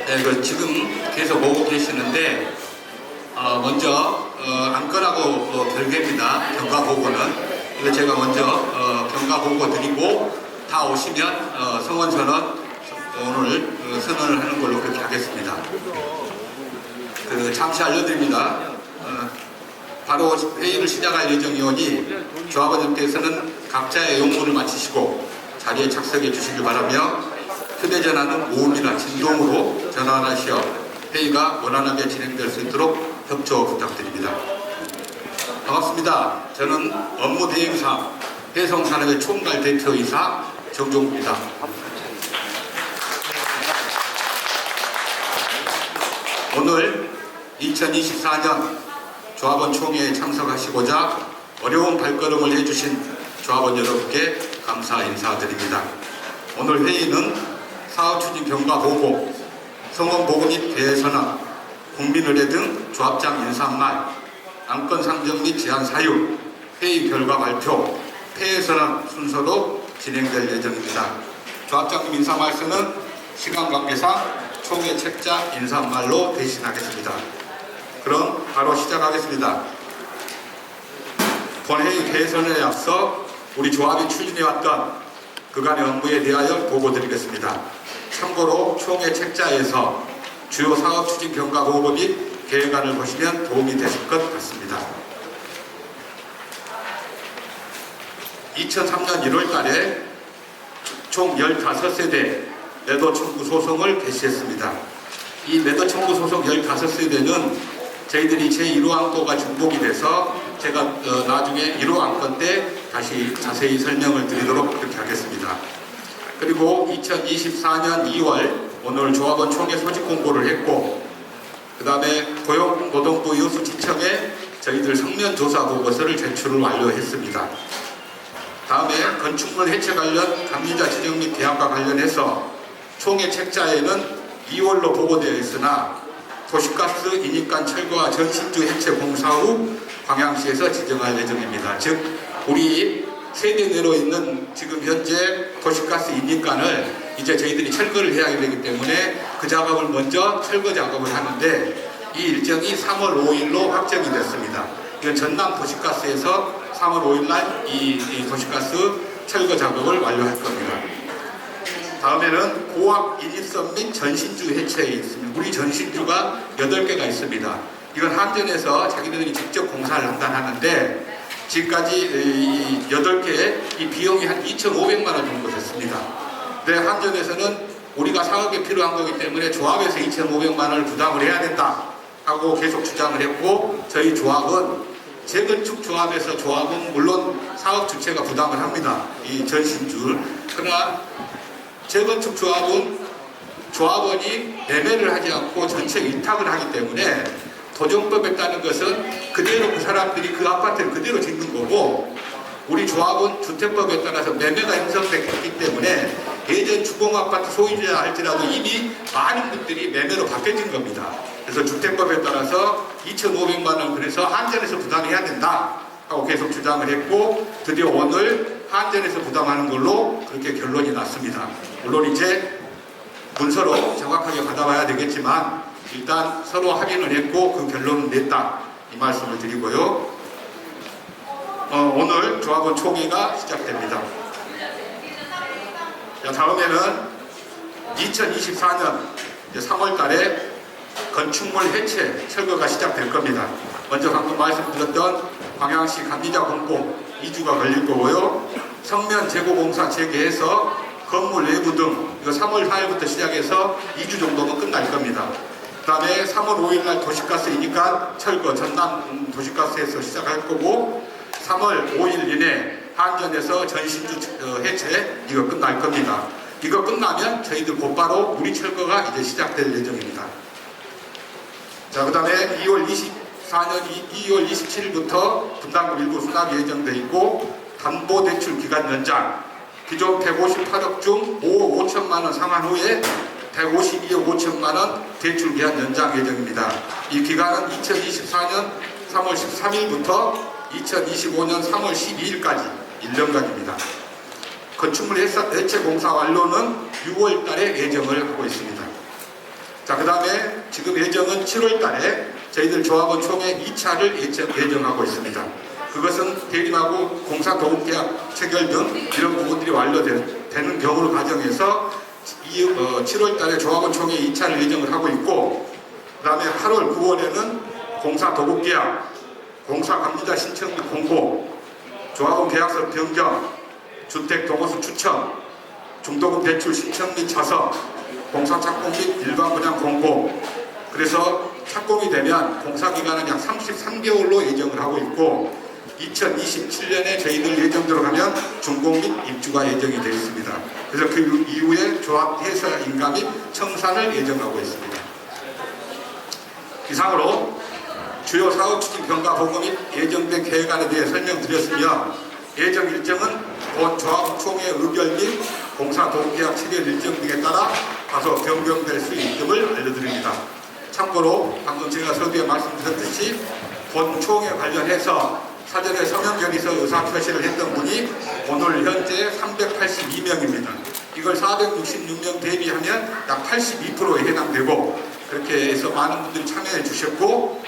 네, 지금 계속 오고 계시는데 먼저 안건하고 별개입니다. 경과보고는. 이거 제가 먼저 경과보고 드리고 다 오시면 성원선언 오늘 선언을 하는 걸로 그렇게 하겠습니다. 잠시 알려드립니다. 바로 회의를 시작할 예정이오니 조합원님께서는 각자의 용무를 마치시고 자리에 착석해 주시길 바라며 휴대전화는 무음이나 진동으로 전환하시어 회의가 원활하게 진행될 수 있도록 협조 부탁드립니다. 반갑습니다. 저는 업무대행사 해성산업의 총괄 대표이사 정종구입니다. 오늘 2024년 조합원 총회에 참석하시고자 어려운 발걸음을 해주신 조합원 여러분께 감사 인사드립니다. 오늘 회의는 사업추진 경과보고, 성원보고 및 대선언, 국민의례 등 조합장 인사말, 안건 상정 및 제안 사유, 회의 결과 발표, 폐회선언 순서로 진행될 예정입니다. 조합장님 인사 말씀은 시간 관계상 총회 책자 인사말로 대신하겠습니다. 그럼 바로 시작하겠습니다. 본회의 폐선언에 앞서 우리 조합이 추진해왔던 그간의 업무에 대하여 보고드리겠습니다. 참고로 총회 책자에서 주요 사업 추진 경과 보고 및 계획안을 보시면 도움이 되실 것 같습니다. 2003년 1월 달에 총 15세대 매도 청구 소송을 개시했습니다. 이 매도 청구 소송 15세대는 저희들이 제1호안건과 중복이 돼서 제가 나중에 1호안건 때 다시 자세히 설명을 드리도록 그렇게 하겠습니다. 그리고 2024년 2월 오늘 조합원 총회 소집 공고를 했고, 그 다음에 고용노동부 여수지청에 저희들 성면조사 보고서를 제출을 완료했습니다. 다음에 건축물 해체 관련 감리자 지정 및 계약과 관련해서 총회 책자에는 2월로 보고되어 있으나 도시가스 인입관 철거와 전신주 해체 공사 후 광양시에서 지정할 예정입니다. 즉 우리 세대 내로 있는 지금 현재 도시가스 인입관을 이제 저희들이 철거를 해야 되기 때문에 그 작업을 먼저 철거 작업을 하는데 이 일정이 3월 5일로 확정이 됐습니다. 이건 전남 도시가스에서 3월 5일 날 이 도시가스 철거 작업을 완료할 겁니다. 다음에는 고압 인입선 및 전신주 해체에 있습니다. 우리 전신주가 8개가 있습니다. 이건 한전에서 자기들이 직접 공사를 한다는데 지금까지 이 8개 이 비용이 한 2,500만 원 정도 됐습니다. 근데 한전에서는 우리가 사업에 필요한 거기 때문에 조합에서 2,500만 원을 부담을 해야 된다 하고 계속 주장을 했고, 저희 조합은 재건축 조합에서 조합은 물론 사업 주체가 부담을 합니다. 이 전신주. 그러나 재건축 조합은 조합원이 매매를 하지 않고 전체 위탁을 하기 때문에 도정법에 따른 것은 그대로 그 사람들이 그 아파트를 그대로 짓는 거고, 우리 조합은 주택법에 따라서 매매가 형성됐기 때문에 예전 주공아파트 소유자 할지라도 이미 많은 분들이 매매로 바뀌어진 겁니다. 그래서 주택법에 따라서 2,500만 원 그래서 한전에서 부담해야 된다 하고 계속 주장을 했고, 드디어 오늘 한전에서 부담하는 걸로 그렇게 결론이 났습니다. 물론 이제 문서로 정확하게 받아봐야 되겠지만 일단 서로 확인을 했고 그 결론을 냈다 이 말씀을 드리고요. 오늘 조합원 총회가 시작됩니다. 다음에는 2024년 3월 달에 건축물 해체 철거가 시작될 겁니다. 먼저 방금 말씀드렸던 광양시 감리자 공고 2주가 걸릴 거고요. 성면 재고공사 재개해서 건물 내부 등 이거 3월 4일부터 시작해서 2주 정도면 끝날 겁니다. 그 다음에 3월 5일 날 도시가스 인입관 철거 전남 도시가스에서 시작할 거고, 3월 5일 이내 한전에서 전신주 해체 이거 끝날 겁니다. 이거 끝나면 저희들 곧바로 우리 철거가 이제 시작될 예정입니다. 자, 그 다음에 2월 27일부터 분담금 일부 수납이 예정되어 있고, 담보대출 기간 연장, 기존 158억 중 5억 5천만 원 상환 후에 152억 5천만 원 대출 기한 연장 예정입니다. 이 기간은 2024년 3월 13일부터 2025년 3월 12일까지 1년간입니다. 건축물 해체 공사 완료는 6월 달에 예정을 하고 있습니다. 자, 그 다음에 지금 예정은 7월 달에 저희들 조합원 총회 2차를 예정하고 있습니다. 그것은 대림하고 공사도급계약 체결 등 이런 부분들이 완료되는 경우를 가정해서 7월 달에 조합원 총회 2차를 예정을 하고 있고, 그 다음에 8월, 9월에는 공사도급계약, 공사감리자 신청 및 공고, 조합원 계약서 변경, 주택 동호수 추천, 중도금 대출 신청 및 자석, 공사 착공 및 일반 분양 공고. 그래서 착공이 되면 공사기간은 약 33개월로 예정을 하고 있고, 2027년에 저희들 예정대로 가면 준공 및 입주가 예정이 되어 있습니다. 그래서 그 이후에 조합 해서 인가 및 청산을 예정하고 있습니다. 이상으로 주요 사업 추진 평가 보고 및 예정된 계획안에 대해 설명드렸으며, 예정 일정은 본 조합 총회 의결 및 공사 도급계약 체결 일정 등에 따라 다소 변경될 수 있음을 알려드립니다. 참고로 방금 제가 서두에 말씀드렸듯이 본 총회 관련해서 사전에 서명 결의서 의사표시를 했던 분이 오늘 현재 382명입니다. 이걸 466명 대비하면 약 82%에 해당되고, 그렇게 해서 많은 분들이 참여해 주셨고,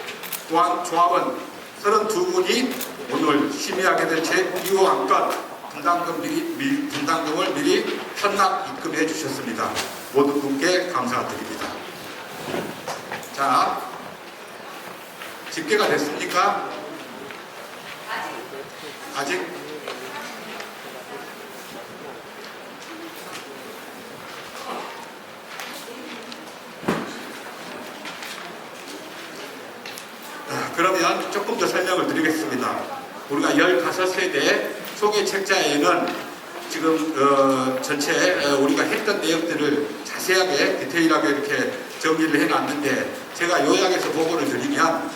또한 조합원 32분이 오늘 심의하게 될 제2호 안건 분담금을 미리 현납 입금해 주셨습니다. 모든 분께 감사드립니다. 자, 집계가 됐습니까? 아직? 그러면 조금 더 설명을 드리겠습니다. 우리가 15세대 소개 책자에는 지금 전체 우리가 했던 내용들을 자세하게 디테일하게 이렇게 정리를 해놨는데, 제가 요약해서 보고를 드리면,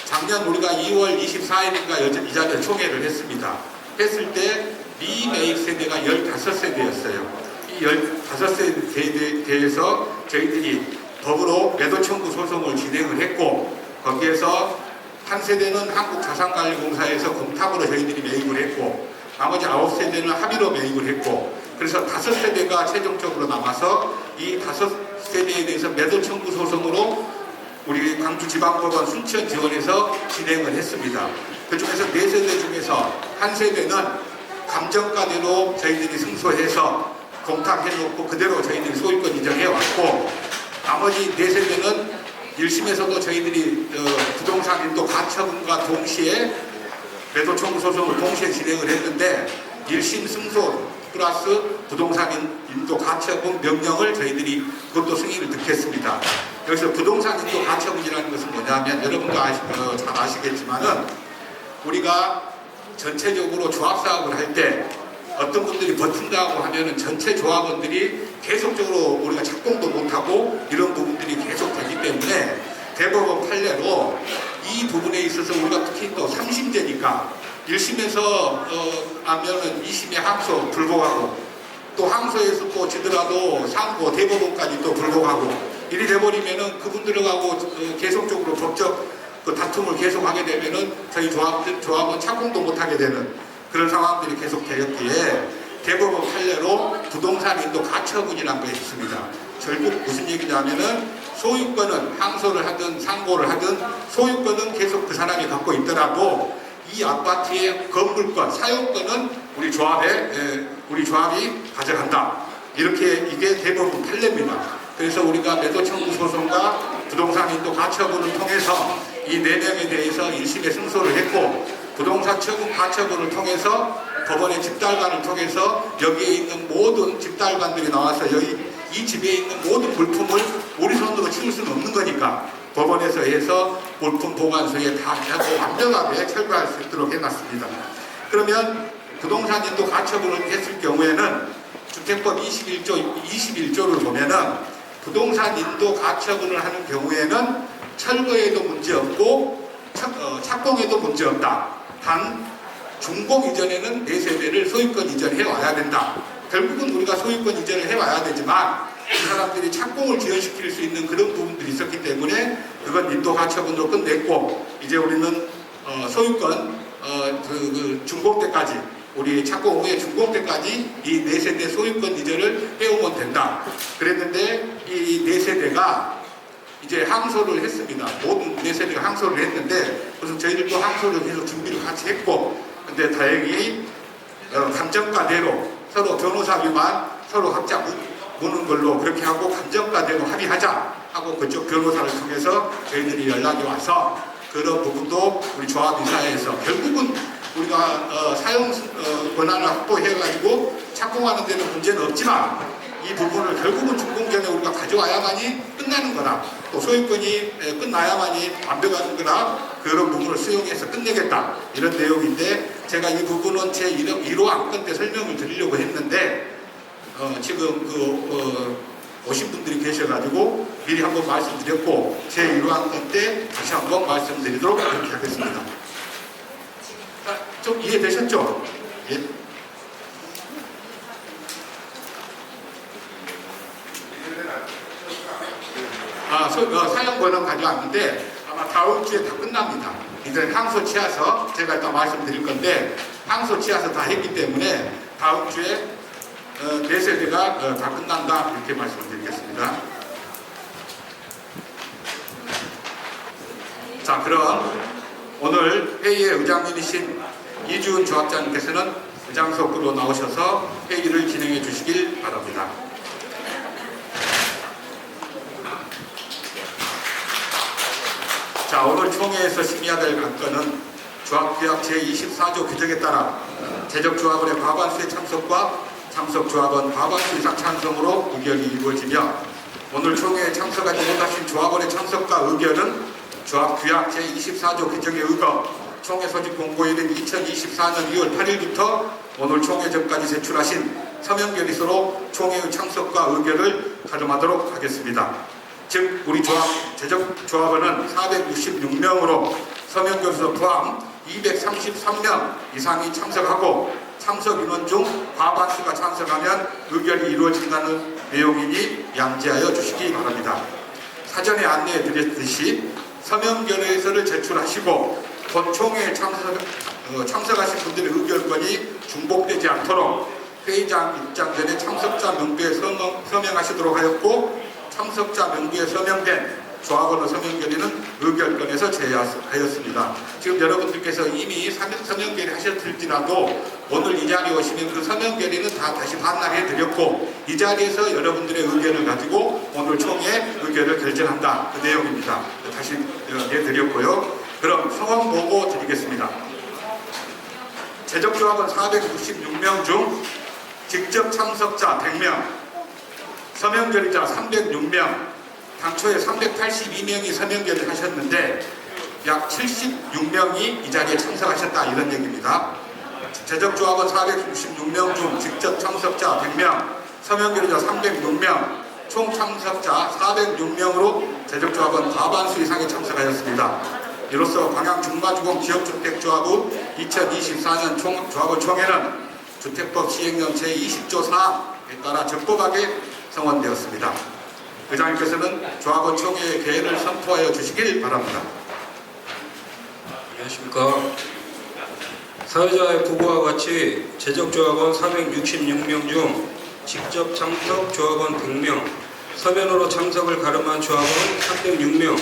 작년 우리가 2월 24일인가 이 자리에 총회를 했습니다. 했을 때 미매입 세대가 15세대였어요. 이 15세대에 대해서 저희들이 법으로 매도 청구 소송을 진행을 했고, 거기에서 한 세대는 한국자산관리공사에서 공탁으로 저희들이 매입을 했고, 나머지 9세대는 합의로 매입을 했고, 그래서 5세대가 최종적으로 남아서 이 5세대에 대해서 매도 청구 소송으로 우리 광주지방법원 순천지원에서 진행을 했습니다. 그 중에서 4세대 중에서 한 세대는 감정가대로 저희들이 승소해서 공탁해놓고 그대로 저희들이 소유권 이전해왔고, 나머지 4세대는 1심에서도 저희들이 부동산 인도 가처분과 동시에 매도 청구 소송을 동시에 진행을 했는데, 1심 승소 플러스 부동산 인도 가처분 명령을 저희들이 그것도 승인을 득했습니다. 여기서 부동산 인도 가처분이라는 것은 뭐냐면, 여러분도 잘 아시겠지만은 우리가 전체적으로 조합사업을 할 때 어떤 분들이 버틴다고 하면은 전체 조합원들이 계속적으로 우리가 착공도 못하고 이런 부분들이 계속 되기 때문에 대법원 판례로 이 부분에 있어서 우리가 특히 또 3심제니까 1심에서 하면은 2심에 항소 불복하고, 또 항소에서 또 지더라도 상고 대법원까지 또 불복하고, 이리 돼버리면은 그분들하고 계속적으로 법적 다툼을 계속하게 되면은 저희 조합은 착공도 못하게 되는 그런 상황들이 계속 되었기에 대법원 판례로 부동산 인도 가처분이라는 게 있습니다. 결국 무슨 얘기냐면은 소유권은 항소를 하든 상고를 하든 소유권은 계속 그 사람이 갖고 있더라도 이 아파트의 건물권, 사용권은 우리 조합이 가져간다. 이렇게 이게 대법원 판례입니다. 그래서 우리가 매도 청구 소송과 부동산 인도 가처분을 통해서 이 4명에 대해서 1심에 승소를 했고, 부동산 처분 가처분을 통해서 법원의 집달관을 통해서 여기에 있는 모든 집달관들이 나와서 이 집에 있는 모든 물품을 우리 손으로 치울 수는 없는 거니까 법원에서 해서 물품 보관소에 다 하고 완벽하게 철거할 수 있도록 해놨습니다. 그러면 부동산 인도 가처분을 했을 경우에는 주택법 21조를 보면은 부동산 인도 가처분을 하는 경우에는 철거에도 문제없고 착공에도 문제없다. 단 준공 이전에는 4세대를 소유권 이전해 와야 된다. 결국은 우리가 소유권 이전을 해와야 되지만 그 사람들이 착공을 지연시킬 수 있는 그런 부분들이 있었기 때문에 그건 인도 가처분으로 끝냈고, 이제 우리는 소유권 준공 때까지, 우리 착공 후에 준공 때까지 이 4세대 소유권 이전을 해오면 된다. 그랬는데 이 4세대가 이제 항소를 했습니다. 모든 네 세대가 항소를 했는데, 그래서 저희들도 항소를 해서 준비를 같이 했고, 근데 다행히 감정가대로 서로 변호사비만 서로 각자 무는 걸로 그렇게 하고 감정가대로 합의하자 하고 그쪽 변호사를 통해서 저희들이 연락이 와서 그런 부분도 우리 조합이사회에서 결국은 우리가 사용 권한을 확보해가지고 착공하는 데는 문제는 없지만 이 부분을 결국은 준공전에 우리가 가져와야만이 끝나는 거라, 또 소유권이 끝나야만이 완벽한 거라, 그런 부분을 수용해서 끝내겠다 이런 내용인데, 제가 이 부분은 제 1호 안건 때 설명을 드리려고 했는데 지금 오신 분들이 계셔가지고 미리 한번 말씀드렸고, 제 1호 안건 때 다시 한번 말씀드리도록 그렇게 하겠습니다. 좀 이해되셨죠? 예? 사용 권한 가져왔는데 아마 다음 주에 다 끝납니다. 이제 항소 치아서 제가 일단 말씀드릴 건데, 항소 치아서 다 했기 때문에 다음 주에 네 세대가 다 끝난다 이렇게 말씀드리겠습니다. 자, 그럼 오늘 회의의 의장님이신 이주은 조합장님께서는 의장석으로 나오셔서 회의를 진행해 주시길 바랍니다. 자, 오늘 총회에서 심의해야 될 안건은 조합규약 제24조 규정에 따라 제적조합원의 과반수의 참석과 참석조합원 과반수 이상 찬성으로 의결이 이루어지며, 오늘 총회에 참석하지 못하신 조합원의 참석과 의결은 조합규약 제24조 규정에 의거 총회 소집 공고일인 2024년 2월 8일부터 오늘 총회 전까지 제출하신 서면 결의서로 총회의 참석과 의결을 가름하도록 하겠습니다. 즉 우리 제적조합원은 466명으로 서면 결의서 포함 233명 이상이 참석하고, 참석 인원 중 과반수가 참석하면 의결이 이루어진다는 내용이니 양지하여 주시기 바랍니다. 사전에 안내해 드렸듯이 서면 결의서를 제출하시고 본 총회에 참석하신 분들의 의결권이 중복되지 않도록 회의장 입장 전에 참석자 명부에 서명하시도록 하였고, 참석자 명부에 서명된 조합원의 서명 결의는 의결권에서 제외하였습니다. 지금 여러분들께서 이미 서명 결의 하셨을지라도 오늘 이 자리에 오시면 그 서명 결의는 다 다시 반납해 드렸고, 이 자리에서 여러분들의 의견을 가지고 오늘 총회 의결을 결정한다, 그 내용입니다. 다시 내드렸고요. 그럼 성원 보고 드리겠습니다. 제적조합원 466명 중 직접 참석자 100명, 서명 결의자 306명, 당초에 382명이 서명 결의를 하셨는데 약 76명이 이 자리에 참석하셨다, 이런 얘기입니다. 제적조합원 466명 중 직접 참석자 100명, 서명 결의자 306명, 총 참석자 406명으로 제적조합원 과반수 이상이 참석하였습니다. 이로써 광양중마주공 지역주택조합의 2024년 조합원 총회는 주택법 시행령 제20조 4항에 따라 적법하게 성원되었습니다. 의장님께서는 조합원 총회의 개회를 선포하여 주시길 바랍니다. 안녕하십니까. 사회자의 보고와 같이 제적조합원 466명 중 직접 참석 조합원 100명, 서면으로 참석을 가름한 조합원 306명,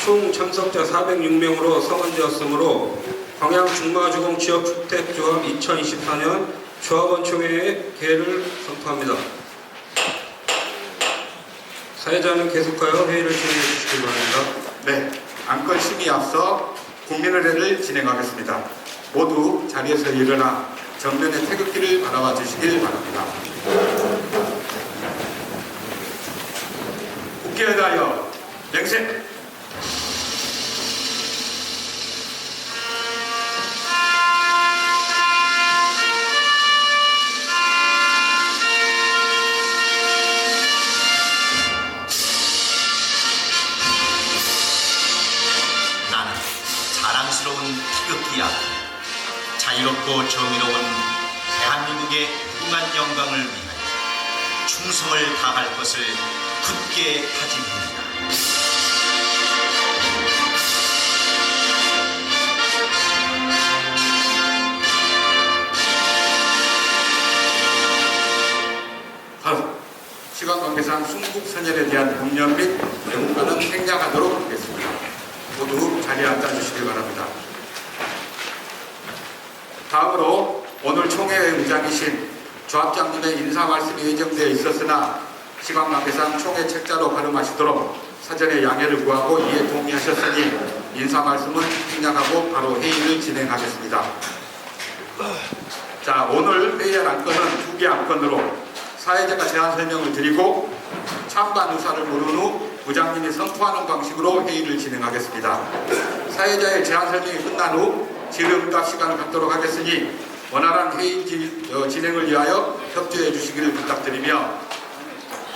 총 참석자 406명으로 성원되었으므로 광양중마주공 지역주택조합 2024년 조합원 총회의 개회를 선포합니다. 사회자는 계속하여 회의를 진행해 주시기 바랍니다. 네, 안건 심의 앞서 국민의례를 진행하겠습니다. 모두 자리에서 일어나 정면의 태극기를 바라봐 주시길 바랍니다. 국회에 대하여 맹세! 태극기야, 자유롭고 정의로운 대한민국의 무궁한 영광을 위하여 충성을 다할 것을 굳게 다짐합니다. 시간 시각관계상 순국 선열에 대한 법령 및 내용과는 생략하도록 하겠습니다. 모두 자리에 앉아주시기 바랍니다. 다음으로 오늘 총회의 의장이신 조합장님의 인사 말씀이 예정되어 있었으나 시간관계상 총회 책자로 발음하시도록 사전에 양해를 구하고 이에 동의하셨으니 인사 말씀은 생략하고 바로 회의를 진행하겠습니다. 자, 오늘 회의할 안건은 2개 안건으로 사회자가 제안 설명을 드리고 찬반 의사를 물은 후 의장님이 선포하는 방식으로 회의를 진행하겠습니다. 사회자의 제안 설명이 끝난 후 질의응답 시간을 갖도록 하겠으니 원활한 회의 진행을 위하여 협조해 주시기를 부탁드리며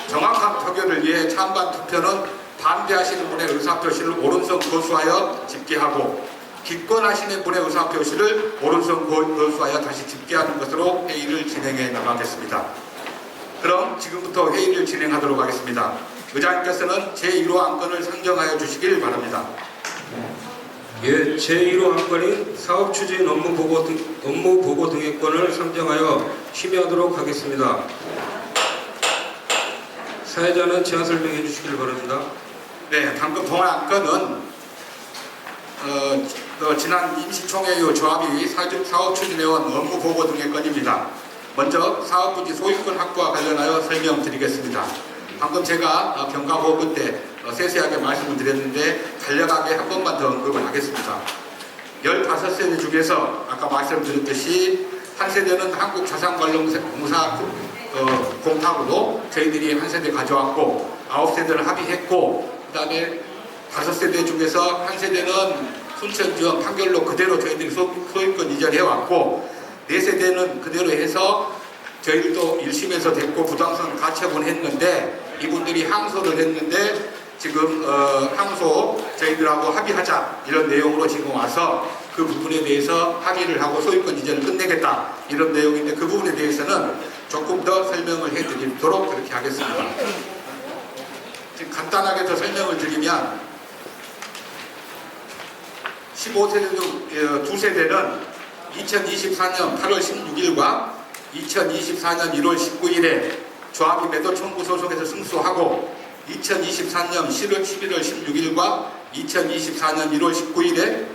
정확한 표결을 위해 찬반 투표는 반대하시는 분의 의사표시를 오른손 거수하여 집계하고 기권하시는 분의 의사표시를 오른손 거수하여 다시 집계하는 것으로 회의를 진행해 나가겠습니다. 그럼 지금부터 회의를 진행하도록 하겠습니다. 의장님께서는 제1호 안건을 상정하여 주시길 바랍니다. 예, 제1호 안건인 사업 추진 업무 보고 등의 건을 상정하여 심의하도록 하겠습니다. 사회자는 제안 설명해 주시길 바랍니다. 네, 방금 동안 안건은 지난 임시총회 이후 조합이 사업 추진해온 업무 보고 등의 건입니다. 먼저 사업부지 소유권 확보와 관련하여 설명드리겠습니다. 방금 제가 경과보고 때 세세하게 말씀을 드렸는데 간략하게 한 번만 더 언급을 하겠습니다. 15세대 중에서 아까 말씀드렸듯이 한 세대는 한국자산관리공사 공탁으로 저희들이 한 세대 가져왔고 9세대를 합의했고 그 다음에 5세대 중에서 한 세대는 순천지원 판결로 그대로 저희들이 소유권 이전해왔고 4세대는 그대로 해서 저희들도 1심에서 됐고 부동산 가처분 했는데 이분들이 항소를 했는데 지금 항소 저희들하고 합의하자 이런 내용으로 지금 와서 그 부분에 대해서 합의를 하고 소유권 이전을 끝내겠다 이런 내용인데 그 부분에 대해서는 조금 더 설명을 해드리도록 그렇게 하겠습니다. 지금 간단하게 더 설명을 드리면 15세대 중 2세대는 2024년 8월 16일과 2024년 1월 19일에 조합이 매도 청구 소송에서 승소하고 2023년 11월 16일과 2024년 1월 19일에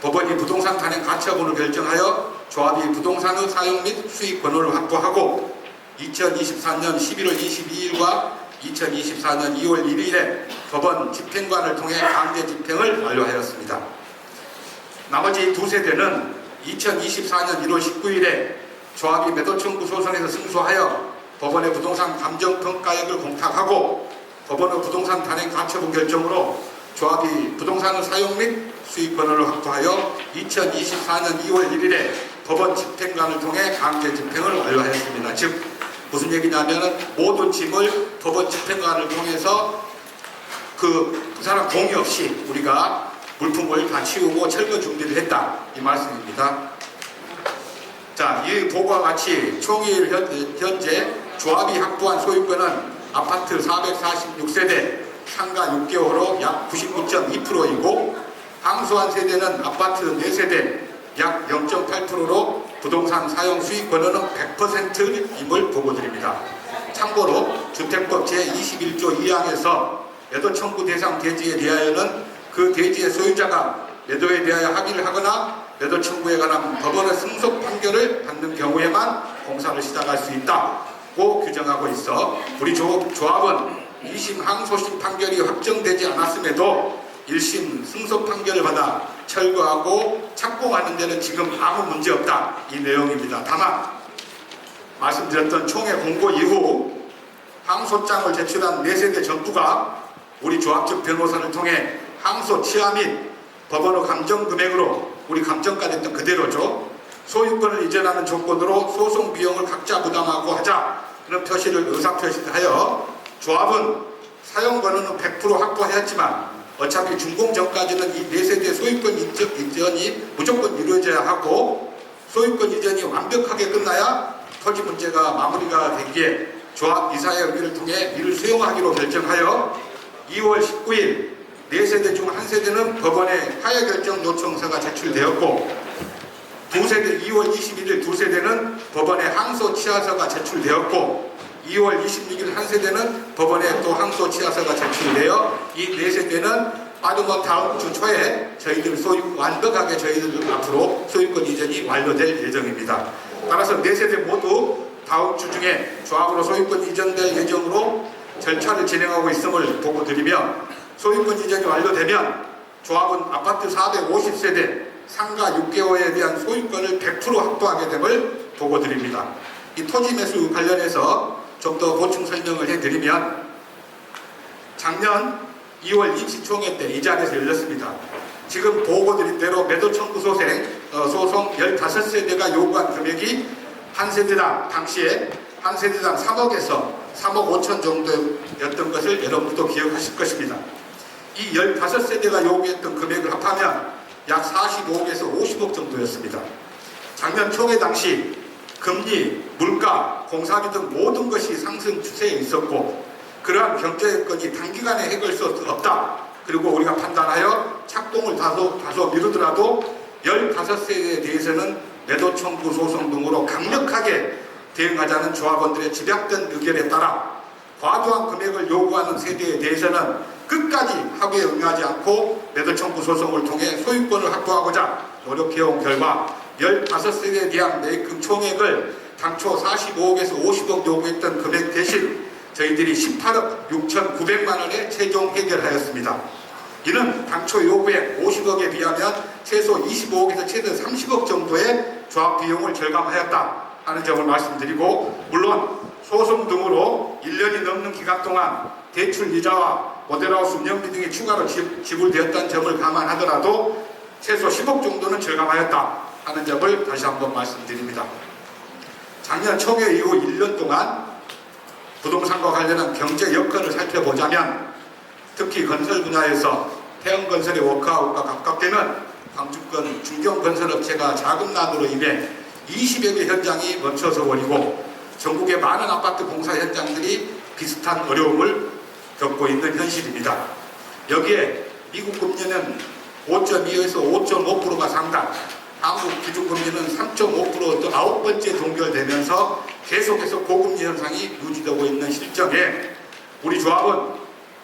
법원이 부동산 단행 가처분을 결정하여 조합이 부동산의 사용 및 수익 권한을 확보하고 2024년 11월 22일과 2024년 2월 1일에 법원 집행관을 통해 강제 집행을 완료하였습니다. 나머지 2세대는 2024년 1월 19일에 조합이 매도 청구 소송에서 승소하여 법원의 부동산 감정평가액을 공탁하고 법원의 부동산 단행 가처분 결정으로 조합이 부동산의 사용 및 수익 권한을 확보하여 2024년 2월 1일에 법원 집행관을 통해 강제 집행을 완료하였습니다. 즉 무슨 얘기냐면 모든 짐을 법원 집행관을 통해서 그 사람 동의 없이 우리가 물품을 다 치우고 철거 준비를 했다 이 말씀입니다. 자, 이 보고와 같이 총일 현재 조합이 확보한 소유권은 아파트 446세대 상가 6개월로 약 99.2%이고 항소한 세대는 아파트 4세대 약 0.8%로 부동산 사용 수익 권한은 100%임을 보고드립니다. 참고로 주택법 제21조 2항에서 매도 청구 대상 대지에 대하여는 그 대지의 소유자가 매도에 대하여 합의를 하거나 매도 청구에 관한 법원의 승소 판결을 받는 경우에만 공사를 시작할 수 있다고 규정하고 있어 우리 조합은 2심 항소심 판결이 확정되지 않았음에도 1심 승소 판결을 받아 철거하고 착공하는 데는 지금 아무 문제 없다 이 내용입니다. 다만 말씀드렸던 총회 공고 이후 항소장을 제출한 4세대 전부가 우리 조합 측 변호사를 통해 항소 취하 및 법원의 감정 금액으로 우리 감정가 됐던 그대로죠. 소유권을 이전하는 조건으로 소송 비용을 각자 부담하고 하자 그런 표시를 의사표시를 하여 조합은 사용 권한은 100% 확보하였지만 어차피 준공 전까지는 이 4세대 소유권 이전이 무조건 이루어져야 하고 소유권 이전이 완벽하게 끝나야 토지 문제가 마무리가 되기에 조합 이사의 의결을 통해 이를 수용하기로 결정하여 2월 19일 4세대 중 1세대는 법원에 하야 결정 요청서가 제출되었고 2세대 2월 21일 2세대는 법원에 항소 취하서가 제출되었고 2월 26일 한 세대는 법원에 또 항소 취하서가 제출되어 이 네 세대는 빠르면 다음 주 초에 저희들 완벽하게 저희들 앞으로 소유권 이전이 완료될 예정입니다. 따라서 네 세대 모두 다음 주 중에 조합으로 소유권 이전될 예정으로 절차를 진행하고 있음을 보고드리며 소유권 이전이 완료되면 조합은 아파트 450세대 상가 6개호에 대한 소유권을 100% 확보하게 됨을 보고드립니다. 이 토지 매수 관련해서 좀 더 보충 설명을 해드리면 작년 2월 임시총회 때 이 자리에서 열렸습니다. 지금 보고드린 대로 매도 청구 소송 15세대가 요구한 금액이 한 세대당 당시에 한 세대당 3억에서 3억 5천 정도였던 것을 여러분도 기억하실 것입니다. 이 15세대가 요구했던 금액을 합하면 약 45억에서 50억 정도였습니다. 작년 총회 당시 금리, 물가, 공사비 등 모든 것이 상승 추세에 있었고 그러한 경제 여건이 단기간에 해결할 수 없다. 그리고 우리가 판단하여 착공을 다소 미루더라도 15세대에 대해서는 매도 청구 소송 등으로 강력하게 대응하자는 조합원들의 집약된 의견에 따라 과도한 금액을 요구하는 세대에 대해서는 끝까지 합의에 응하지 않고 매도 청구 소송을 통해 소유권을 확보하고자 노력해온 결과 15세대에 대한 매입금 총액을 당초 45억에서 50억 요구했던 금액 대신 저희들이 18억 6,900만 원에 최종 해결하였습니다. 이는 당초 요구액 50억에 비하면 최소 25억에서 최대 30억 정도의 조합 비용을 절감하였다 하는 점을 말씀드리고, 물론 소송 등으로 1년이 넘는 기간 동안 대출 이자와 모델하우스 운영비 등이 추가로 지불되었다는 점을 감안하더라도 최소 10억 정도는 절감하였다 하는 점을 다시 한번 말씀드립니다. 작년 총회 이후 1년 동안 부동산과 관련한 경제 여건을 살펴보자면 특히 건설 분야에서 태형건설의 워크아웃과 가깝게는 광주권 중견건설업체가 자금난으로 인해 20여 개 현장이 멈춰서 버리고 전국의 많은 아파트 공사 현장들이 비슷한 어려움을 겪고 있는 현실입니다. 여기에 미국 금리는 5.25에서 5.5%가 상당, 한국 기준금리는 3.5% 또 9번째 동결되면서 계속해서 고금리 현상이 유지되고 있는 실정에 우리 조합은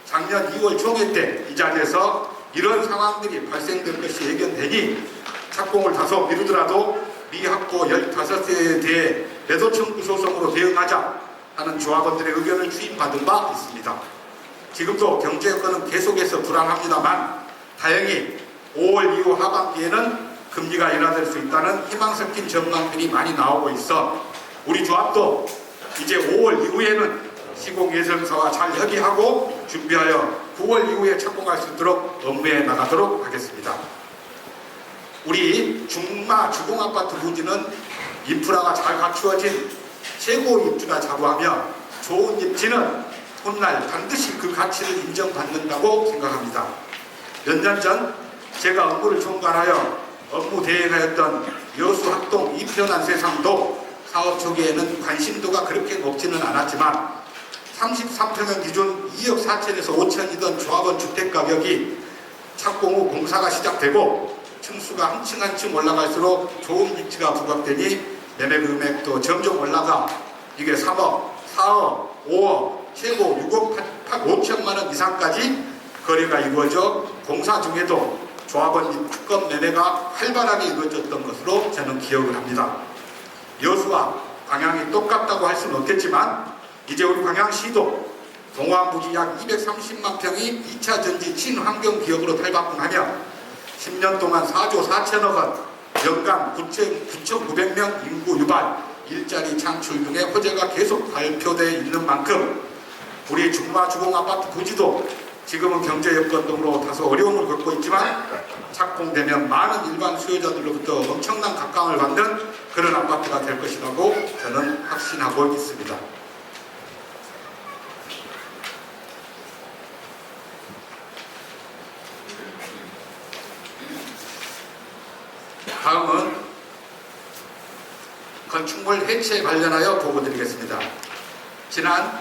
작년 2월 총회 때 이 자리에서 이런 상황들이 발생될 것이 예견되니 착공을 다소 미루더라도 미확보 15세대에 대해 매도 청구 소송으로 대응하자 하는 조합원들의 의견을 추인받은 바 있습니다. 지금도 경제 여건은 계속해서 불안합니다만 다행히 5월 이후 하반기에는 금리가 인하될 수 있다는 희망 섞인 전망들이 많이 나오고 있어 우리 조합도 이제 5월 이후에는 시공예정사와 잘 협의하고 준비하여 9월 이후에 착공할 수 있도록 업무에 나가도록 하겠습니다. 우리 중마 주공아파트 부지는 인프라가 잘 갖추어진 최고 입주나 자부하며 좋은 입지는 훗날 반드시 그 가치를 인정받는다고 생각합니다. 몇 년 전 제가 업무를 총괄하여 업무 대행하였던 여수학동 이편한 세상도 사업 초기에는 관심도가 그렇게 높지는 않았지만 33평형 기준 2억 4천에서 5천이던 조합원 주택가격이 착공 후 공사가 시작되고 층수가 한층 한층 올라갈수록 좋은 입지가 부각되니 매매 금액도 점점 올라가 이게 3억, 4억, 5억, 최고 6억 5천만 원 이상까지 거래가 이루어져 공사 중에도 조합원 입주권 매매가 활발하게 이루어졌던 것으로 저는 기억을 합니다. 여수와 광양이 똑같다고 할 수는 없겠지만 이제 우리 광양시도 동호안부지 약 230만 평이 2차 전지 친환경기업으로 탈바꿈하며 10년 동안 4조 4천억 원, 연간 9,900명 인구 유발, 일자리 창출 등의 호재가 계속 발표되어 있는 만큼 우리 중마주공아파트 부지도 지금은 경제 여건 등으로 다소 어려움을 겪고 있지만 착공되면 많은 일반 수요자들로부터 엄청난 각광을 받는 그런 아파트가 될 것이라고 저는 확신하고 있습니다. 다음은 건축물 해체 관련하여 보고드리겠습니다. 지난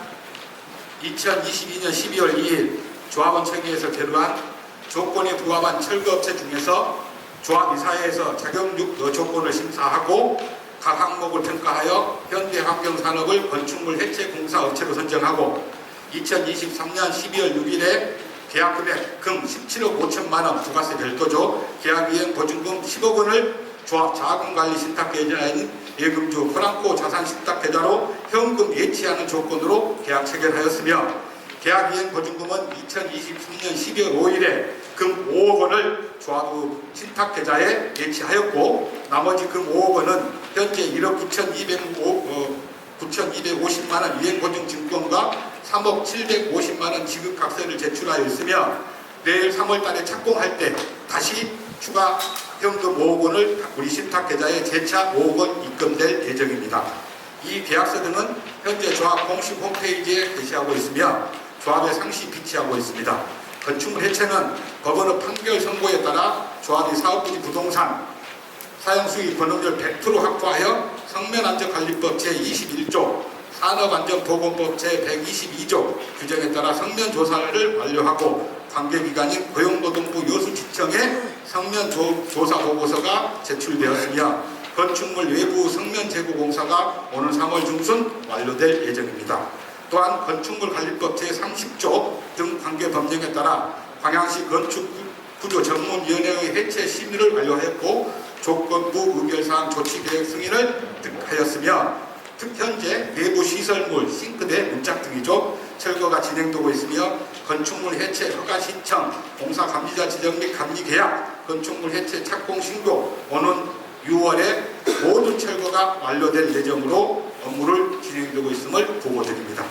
2022년 12월 2일 조합원 청의에서 계류한 조건에 부합한 철거업체 중에서 조합이사회에서 자격증 조건을 심사하고 각 항목을 평가하여 현대환경산업을 건축물 해체 공사 업체로 선정하고 2023년 12월 6일에 계약금액 금 17억 5천만 원 부가세 별도조 계약이행 보증금 10억 원을 조합 자금관리 신탁계좌인 예금주 프랑코 자산 신탁계좌로 현금 예치하는 조건으로 계약 체결하였으며 계약이행 보증금은 2023년 12월 5일에 금 5억 원을 조합의 신탁계좌에 예치하였고 나머지 금 5억 원은 현재 1억 9,250만 원 이행보증증권과 3억 750만 원 지급각서를 제출하여 있으며 내일 3월 달에 착공할 때 다시 추가 현금 5억 원을 우리 신탁계좌에 재차 5억 원 입금될 예정입니다. 이 계약서 등은 현재 조합 공식 홈페이지에 게시하고 있으며 조합에 상시 비치하고 있습니다. 건축물 해체는 법원의 판결 선고에 따라 조합이 사업부지 부동산 사용수익 권역률 100% 확보하여 성면안전관리법 제21조 산업안전보건법 제122조 규정에 따라 성면조사를 완료하고 관계기관인 고용노동부 여수지청에 성면조사보고서가 제출되었으며 건축물 외부 성면제고공사가 오는 3월 중순 완료될 예정입니다. 또한 건축물관리법 제30조 등 관계법령에 따라 광양시 건축구조전문위원회의 해체 심의를 완료하였고 조건부 의결사항 조치계획 승인을 득하였으며 현재 내부 시설물, 싱크대, 문짝 등이죠. 철거가 진행되고 있으며 건축물 해체 허가 신청, 공사 감리자 지정 및 감리 계약, 건축물 해체 착공 신고 오는 6월에 모든 철거가 완료될 예정으로 업무를 진행되고 있음을 보고드립니다.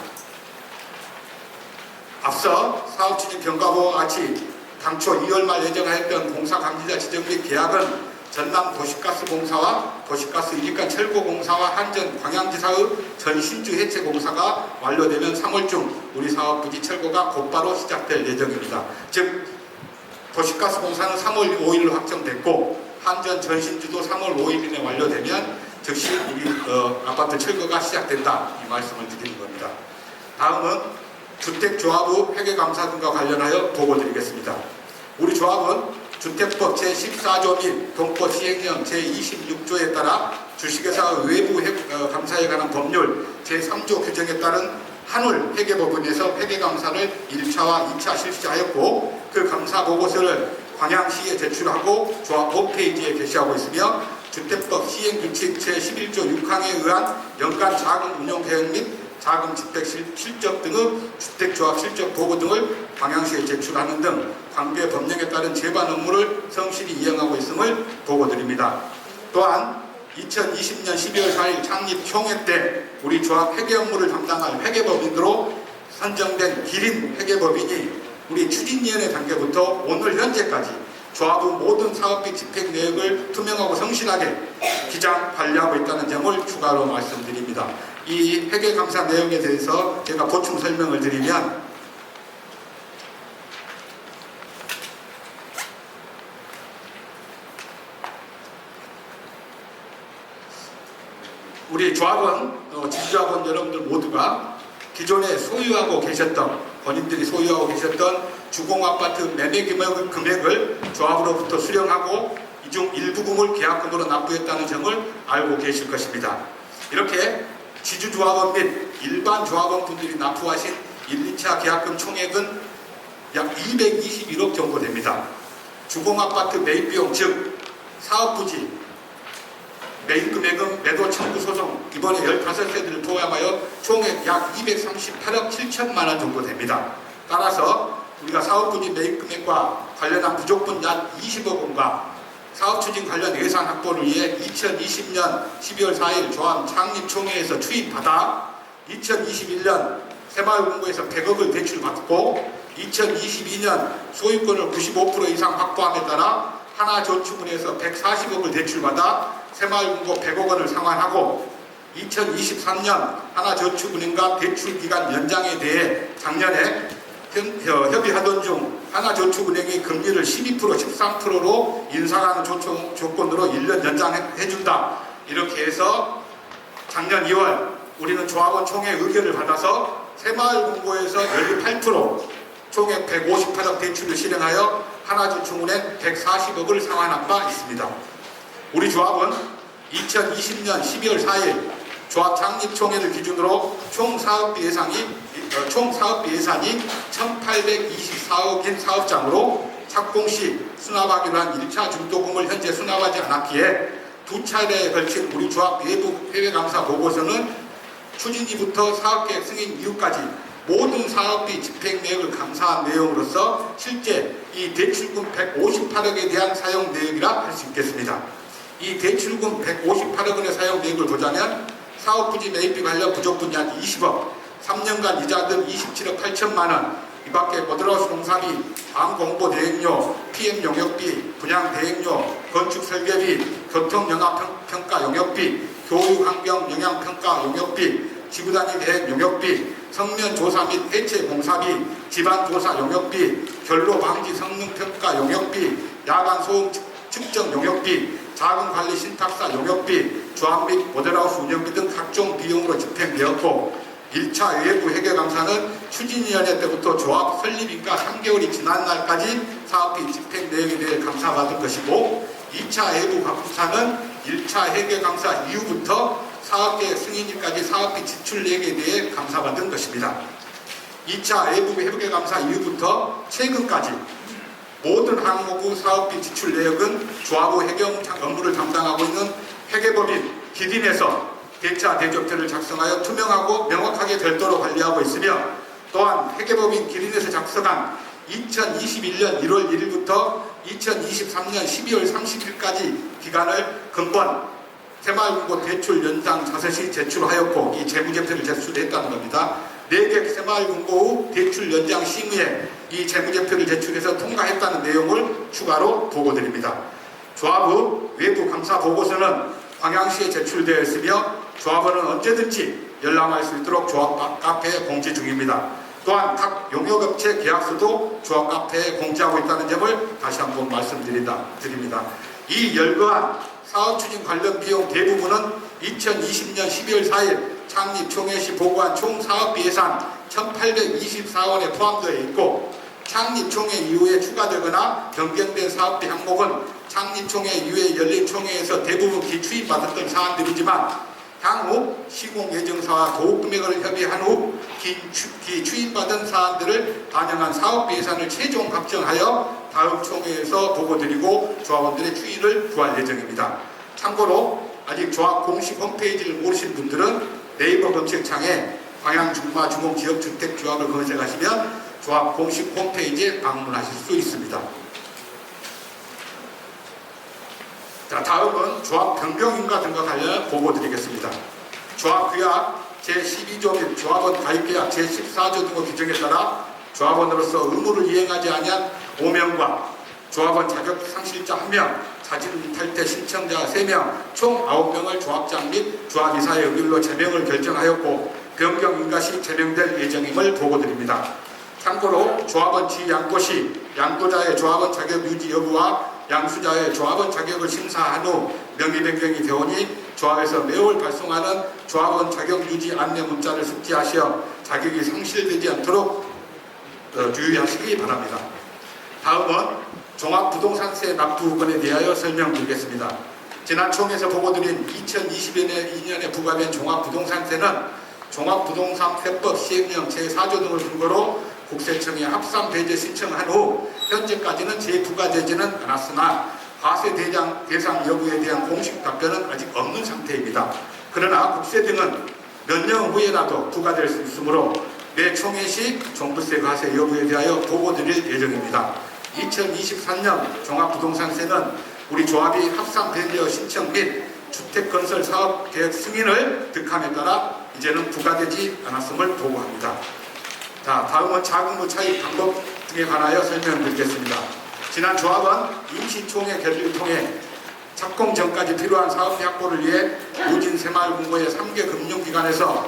앞서 사업추진 경과보와 같이 당초 2월 말 예정하였던 공사 감리자 지정 및 계약은 전남 도시가스공사와 도시가스 일익간 철거공사와 한전 광양지사의 전신주 해체 공사가 완료되면 3월 중 우리 사업부지 철거가 곧바로 시작될 예정입니다. 즉 도시가스공사는 3월 5일로 확정됐고 한전 전신주도 3월 5일 이내 완료되면 즉시 우리 아파트 철거가 시작된다 이 말씀을 드리는 겁니다. 다음은 주택조합의 회계감사 등과 관련하여 보고드리겠습니다. 우리 조합은 주택법 제14조 및 동법 시행령 제26조에 따라 주식회사의 외부 감사에 관한 법률 제3조 규정에 따른 한울 회계법원에서 회계감사를 1차와 2차 실시하였고 그 감사 보고서를 광양시에 제출하고 조합 홈페이지에 게시하고 있으며 주택법 시행규칙 제11조 6항에 의한 연간 자금 운용 계획 및 자금 집행 실적 등의 주택조합 실적 보고 등을 광양시에 제출하는 등 관계 법령에 따른 제반 업무를 성실히 이행하고 있음을 보고드립니다. 또한 2020년 12월 4일 창립 총회 때 우리 조합 회계 업무를 담당할 회계법인으로 선정된 기린 회계법인이 우리 추진위원회 단계부터 오늘 현재까지 조합의 모든 사업비 집행 내역을 투명하고 성실하게 기장 관리하고 있다는 점을 추가로 말씀드립니다. 이 회계감사 내용에 대해서 제가 보충 설명을 드리면 우리 조합원, 지주조합원 여러분들 모두가 기존에 소유하고 계셨던 본인들이 소유하고 계셨던 주공아파트 매매 금액을 조합으로부터 수령하고 이 중 일부금을 계약금으로 납부했다는 점을 알고 계실 것입니다. 이렇게 지주조합원 및 일반 조합원분들이 납부하신 1, 2차 계약금 총액은 약 221억 정도 됩니다. 주공아파트 매입비용 즉 사업부지 매입금액은 매도 청구 소송 이번에 15세대를 포함하여 총액 약 238억 7천만 원 정도 됩니다. 따라서 우리가 사업부지 매입금액과 관련한 부족분 약 20억 원과 사업추진 관련 예산 확보를 위해 2020년 12월 4일 조합 창립총회에서 추인받아 2021년 새마을금고에서 100억을 대출받고 2022년 소유권을 95% 이상 확보함에 따라 하나저축은행에서 140억을 대출받아 새마을금고 100억 원을 상환하고 2023년 하나저축은행과 대출기간 연장에 대해 작년에 협의하던 중 하나저축은행이 금리를 12% 13%로 인상하는 조건으로 1년 연장해준다. 이렇게 해서 작년 2월 우리는 조합원 총회 의견을 받아서 새마을금고에서 18% 총액 158억 대출을 실행하여 하나저축은행 140억을 상환한 바 있습니다. 우리 조합은 2020년 12월 4일 조합 창립총회를 기준으로 총 사업비 예산이 1,824억인 사업장으로 착공시 수납하기로 한 1차 중도금을 현재 수납하지 않았기에 두 차례에 걸친 우리 조합 외부 해외감사 보고서는 추진위부터 사업계획 승인 이후까지 모든 사업비 집행 내역을 감사한 내용으로서 실제 이 대출금 158억에 대한 사용 내역이라 할 수 있겠습니다. 이 대출금 158억 원의 사용 내역을 보자면 사업 부지 매입비 관련 부족분이 한 20억, 3년간 이자 등 27억 8천만 원, 이 밖에 보드라우스 공사비, 암공보 대행료, PM 용역비, 분양 대행료, 건축 설계비, 교통 영향평가 용역비, 교육환경 영향평가 용역비, 지구단위 계획 용역비, 성면 조사 및 해체 공사비, 집안 조사 용역비, 결로 방지 성능평가 용역비, 야간 소음 측정 용역비, 자금관리 신탁사 용역비, 조합 및 모델하우스 운영비 등 각종 비용으로 집행되었고 1차 외부 회계감사는 추진위원회 때부터 조합 설립인가 3개월이 지난 날까지 사업비 집행 내역에 대해 감사받은 것이고 2차 외부 감사는 1차 회계감사 이후부터 사업계획 승인일까지 사업비 지출 내역에 대해 감사받은 것입니다. 2차 외부 회계감사 이후부터 최근까지 모든 항목의 사업비 지출 내역은 조합의 회계 업무를 담당하고 있는 회계법인 기린에서 대차 대조표를 작성하여 투명하고 명확하게 별도로 관리하고 있으며 또한 회계법인 기린에서 작성한 2021년 1월 1일부터 2023년 12월 30일까지 기간을 근본 새마을금고 대출 연장 자세시 제출하였고 이 재무제표를 제출했다는 겁니다. 4개 새마을금고의 대출 연장 심의에 이 재무제표를 제출해서 통과했다는 내용을 추가로 보고드립니다. 조합의 외부 감사 보고서는 광양시에 제출되어 있으며 조합원은 언제든지 열람할 수 있도록 조합 카페에 공지 중입니다. 또한 각 용역업체 계약서도 조합 카페에 공지하고 있다는 점을 다시 한번 말씀드립니다. 이 열거한 사업추진 관련 비용 대부분은 2020년 12월 4일 창립총회 시 보고한 총 사업비 예산 1,824원에 포함되어 있고 창립총회 이후에 추가되거나 변경된 사업비 항목은 창립총회 이후에 열린 총회에서 대부분 기추인받았던 사안들이지만 향후 시공예정사와 도급금액을 협의한 후 기추인받은 사안들을 반영한 사업비 예산을 최종 확정하여 다음 총회에서 보고드리고 조합원들의 추이를 구할 예정입니다. 참고로 아직 조합 공식 홈페이지를 모르신 분들은 네이버 검색창에 광양중마주공지역주택조합을 검색하시면 조합 공식 홈페이지에 방문하실 수 있습니다. 자, 다음은 조합 변경인가 등과 관련 보고 드리겠습니다. 조합 규약 제12조 및 조합원 가입계약 제14조 등의 규정에 따라 조합원으로서 의무를 이행하지 아니한 5명과 조합원 자격 상실자 1명, 자진 탈퇴 신청자 3명, 총 9명을 조합장 및 조합이사의 의결로 제명을 결정하였고 변경 인가 시 제명될 예정임을 보고드립니다. 참고로 조합원 지양도 시 양도자의 조합원 자격 유지 여부와 양수자의 조합원 자격을 심사한 후 명의 변경이 되오니 조합에서 매월 발송하는 조합원 자격 유지 안내 문자를 숙지하시어 자격이 상실되지 않도록 주의하시기 바랍니다. 다음은 종합부동산세 납부건에 대하여 설명드리겠습니다. 지난 총회에서 보고드린 2022년에 부과된 종합부동산세는 종합부동산세법 시행령 제4조 등을 근거로 국세청에 합산 배제 신청한 후 현재까지는 재부과되지는 않았으나 과세 대상 여부에 대한 공식 답변은 아직 없는 상태입니다. 그러나 국세 등은 몇 년 후에라도 부과될 수 있으므로 매 총회 시 종부세 과세 여부에 대하여 보고드릴 예정입니다. 2023년 종합부동산세는 우리 조합이 합산 배제 신청 및 주택건설 사업계획 승인을 득함에 따라 이제는 부과되지 않았음을 보고합니다. 자, 다음은 자금부 차입 방법 등에 관하여 설명드리겠습니다. 지난 조합은 임시총회 결의를 통해 착공 전까지 필요한 사업비 확보를 위해 유진 새마을금고의 3개 금융기관에서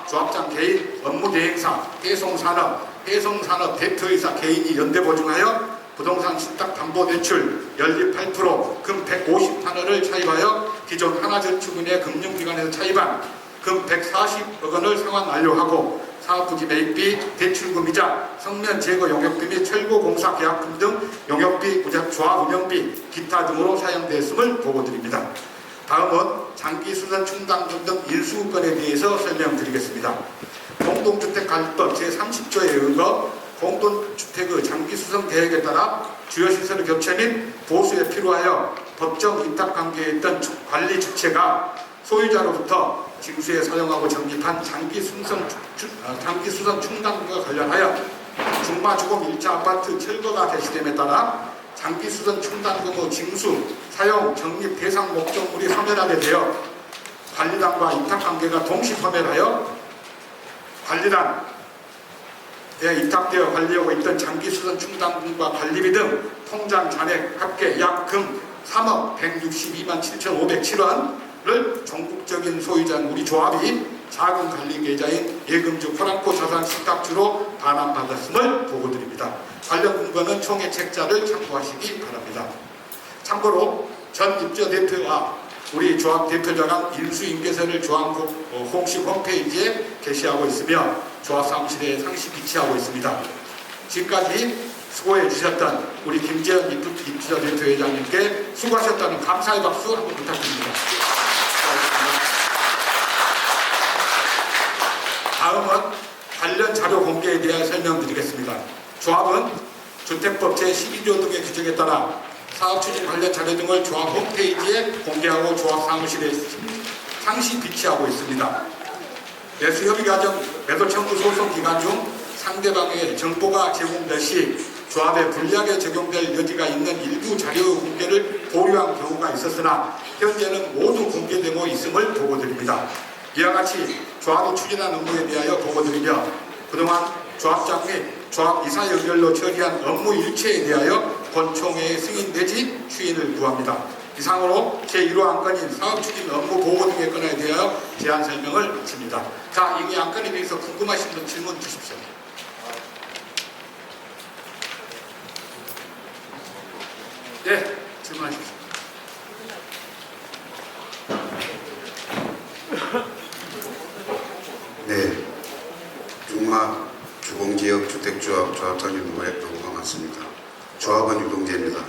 조합장 개인, 업무대행사, 해송산업 대표이사 개인이 연대 보증하여 부동산 신탁담보대출 연립 8%, 금 150탄원을 차입하여 기존 하나저축은행 금융기관에서 차입한 금 140억 원을 상환 완료하고 사업부지 매입비, 대출금이자 성면 제거 용역비 및 철거공사 계약금 등 용역비, 조합 운영비, 기타 등으로 사용되었음을 보고드립니다. 다음은 장기수선 충당금 등 인수권에 대해서 설명드리겠습니다. 공동주택관리법 제30조에 의거 공동주택의 장기수선 계획에 따라 주요시설의 교체 및 보수에 필요하여 법정 위탁관계에 있던 관리 주체가 소유자로부터 징수에 사용하고 적립한 장기수선 충당금과 관련하여 중마주공 1차 아파트 철거가 개시됨에 따라 장기수선 충당금의 징수, 사용, 적립 대상 목적물이 소멸하게 되어 관리단과 위탁관계가 동시 소멸하여 관리단에 위탁되어 관리하고 있던 장기수선 충당금과 관리비 등 통장 잔액 합계 약 금 3억 162만 7,507원을 전국적인 소유자인 우리 조합이 자금관리계좌인 예금주 포랑코 자산 신탁주로 반환받았음을 보고드립니다. 관련 근거는 총회 책자를 참고하시기 바랍니다. 참고로 전 입주 대표와 우리 조합 대표자가 인수인계서를 조합 공식 홈페이지에 게시하고 있으며 조합 사무실에 상시 비치하고 있습니다. 지금까지 수고해 주셨던 우리 김재현 입주자 대표회장님께 수고하셨다는 감사의 박수 한번 부탁드립니다. 다음은 관련 자료 공개에 대한 설명드리겠습니다. 조합은 주택법 제12조 등의 규정에 따라 사업추진 관련 자료 등을 조합 홈페이지에 공개하고 조합 사무실에 상시 비치하고 있습니다. 매수협의 과정, 매도 청구 소송 기간 중 상대방의 정보가 제공될 시 조합에 불리하게 적용될 여지가 있는 일부 자료의 공개를 보류한 경우가 있었으나 현재는 모두 공개되고 있음을 보고드립니다. 이와 같이 조합이 추진한 업무에 대하여 보고드리며 그동안 조합장 및 조합 이사 연결로 처리한 업무 일체에 대하여 본총회의 승인 내지 추인을 구합니다. 이상으로 제1호 안건인 사업추진 업무 보고 등의 건에 대하여 제안 설명을 마칩니다. 자, 이 안건에 대해서 궁금하신 분 질문 주십시오. 네, 질문하십시오. 네, 중마 주공지역 주택조합 조합장 윤노래 반갑습니다. 조합은 유동재입니다.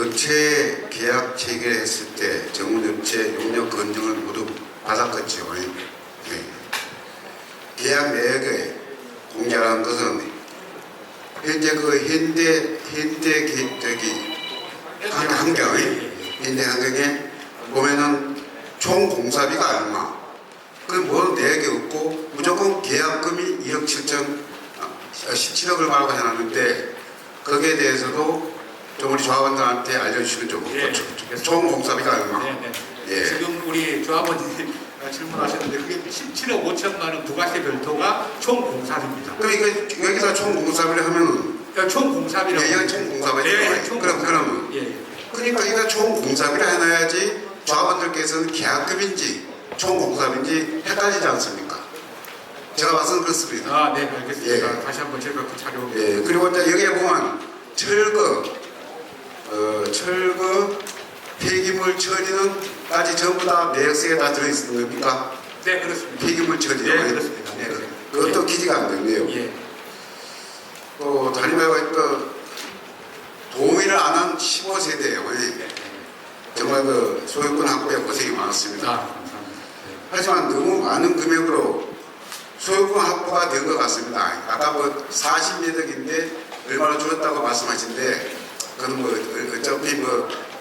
업체 계약 체결했을 때 정문업체 용역 검증을 모두 받았겠죠. 네. 계약 내역에 공개하는 것은 현재 현대 환경에 보면은 총 공사비가 얼마, 뭐 내역이 없고 무조건 계약금이 2억 17억을 말고 해놨는데 거기에 대해서도 좀 우리 조합원들한테 알려주시면 좀 좋죠. 총 공사비가 얼마? 예. 지금 우리 조합원이 질문하셨는데 그게 17억 5천만 원 부가세 별도가 총 공사비입니다. 그럼 이거 여기서 총 공사비를 하면은 총 공사비라고. 이건 총 공사비죠. 그러면 그러니까 이거 총 공사비를 해놔야지 조합원들께서는 계약금인지 총 공사비인지 헷갈리지 않습니까? 제가 봐서는 그렇습니다. 아, 네, 알겠습니다. 예. 다시 한번 제가 그 자료. 예, 그리고 이제 여기에 보면 철거, 폐기물 처리는까지 전부 다 내역서에 다 들어있는 겁니까? 네, 그렇습니다. 폐기물 처리. 네, 그렇습니다. 네, 그것도 기재가 안 됐네요. 예. 또 담임하고 동의를 안 한 15세대예요. 정말 소유권 확보에 고생이 많았습니다. 아, 감사합니다. 하지만 너무 많은 금액으로 소유권 확보가 된 것 같습니다. 아까 40몇 억인데 얼마나 줄었다고 말씀하신데 그건 어차피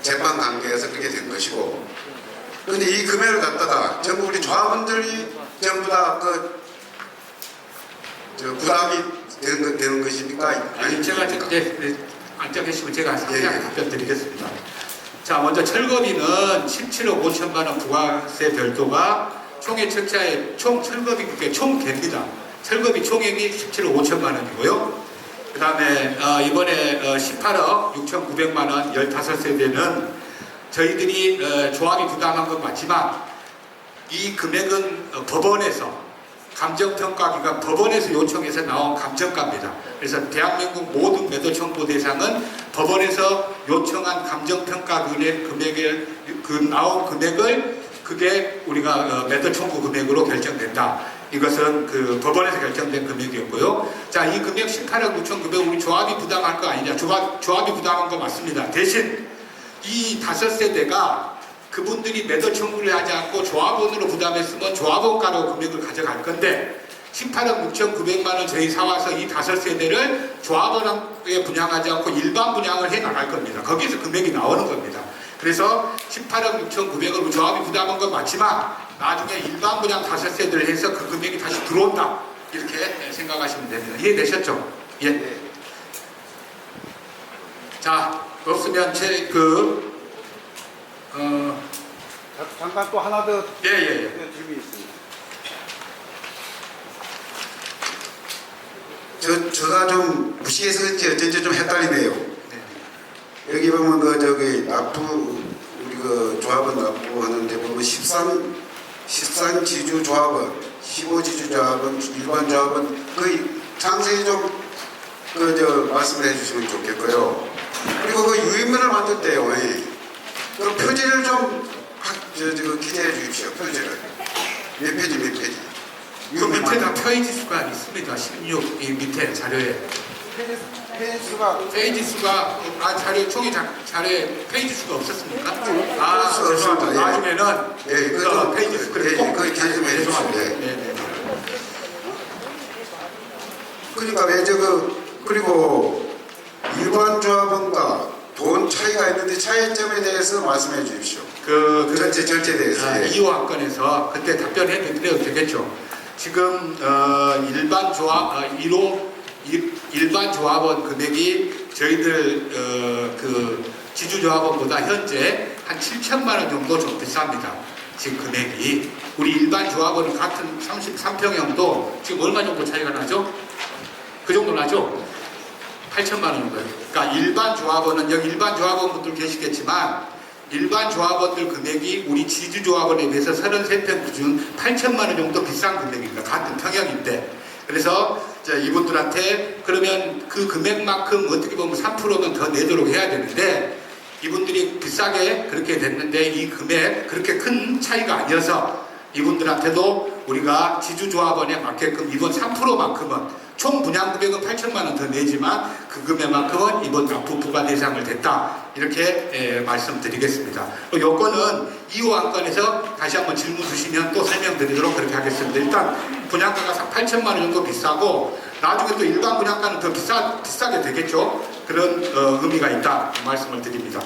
재판 단계에서 그렇게 된 것이고, 그런데 이 금액을 갖다가 전부 우리 조합원들이 전부 다 부담이 되는 것입니까? 아니, 제가 앉아 계시면 제가 상세하게 답변 드리겠습니다. 자, 먼저 철거비는 17억 5천만 원 부가세 별도가 총회 책자에 총 철거비 그게 총개입니다. 철거비 총액이 17억 5천만 원이고요. 그 다음에 이번에 18억 6,900만 원 15세대는 저희들이 조합이 부담한 건 맞지만 이 금액은 법원에서 감정평가기관 법원에서 요청해서 나온 감정가입니다. 그래서 대한민국 모든 매도 청구 대상은 법원에서 요청한 감정평가 금액을 나온 금액을 그게 우리가 매도 청구 금액으로 결정된다. 이것은 법원에서 결정된 금액이었고요. 자, 이 금액 18억 6,900 우리 조합이 부담할 거 아니냐? 조합이 부담한 거 맞습니다. 대신 이 5세대가 그분들이 매도 청구를 하지 않고 조합원으로 부담했으면 조합원가로 금액을 가져갈 건데 18억 6,900만 원 저희 사와서 이 5세대를 조합원에 분양하지 않고 일반 분양을 해 나갈 겁니다. 거기서 금액이 나오는 겁니다. 그래서 18억 6,900을 조합이 부담한 건 맞지만 나중에 일반 분양 5세대를 해서 그 금액이 다시 들어온다. 이렇게 생각하시면 됩니다. 이해되셨죠? 예. 자, 없으면 잠깐 또 하나 더 예. 질문이 있습니다. 제가 좀 무시해서 그런지 어쩐지 좀 헷갈리네요. 네. 여기 보면 저기 납부 우리 조합원 납부하는데 보면 13 지주 조합원, 15 지주 조합원, 일반 조합원 상세히 좀 말씀을 해주시면 좋겠고요. 그리고 유인문을 만들 때요. 그 표지를 좀 기재해 주십시오. 표지를 몇 페이지. 그 밑에 다 페이지 수가 있습니다. 16, 이 밑에 자료에. 페이지 수가 페이지 수가, 자료, 총이 자료에 페이지 수가 없었습니까? 없습니다. 예. 나중에는 페이지 수, 그래, 꼭 그걸 기재 좀 해주시면 돼요. 네. 그러니까 그리고 일반 조합원과 돈 차이가 있는데 차이점에 대해서 말씀해 주십시오. 전체에 대해서. 2호 안건에서 그때 답변해 드려도 되겠죠. 지금 일반 조합원 금액이 저희들 지주 조합원보다 현재 한 7천만 원 정도 좀 비쌉니다. 지금 금액이 우리 일반 조합원은 같은 33평형도 지금 얼마 정도 차이가 나죠? 그 정도 나죠? 8천만 원 정도예요. 그러니까 일반 조합원은 여기 일반 조합원분들 계시겠지만 일반 조합원들 금액이 우리 지주 조합원에 비해서 33평 기준 8천만 원 정도 비싼 금액입니다. 같은 평형인데. 그래서 이분들한테 그러면 그 금액만큼 어떻게 보면 3%는 더 내도록 해야 되는데 이분들이 비싸게 그렇게 됐는데 이 금액 그렇게 큰 차이가 아니어서 이분들한테도 우리가 지주조합원에 맞게끔 이번 3%만큼은 총 분양 금액은 8천만 원 더 내지만 그 금액만큼은 이번 납부 부과 대상을 됐다. 이렇게 말씀드리겠습니다. 요건은 2호 안건에서 다시 한번 질문 주시면 또 설명드리도록 그렇게 하겠습니다. 일단 분양가가 8천만 원 정도 비싸고 나중에 또 일반 분양가는 더 비싸게 되겠죠. 그런 의미가 있다 말씀을 드립니다.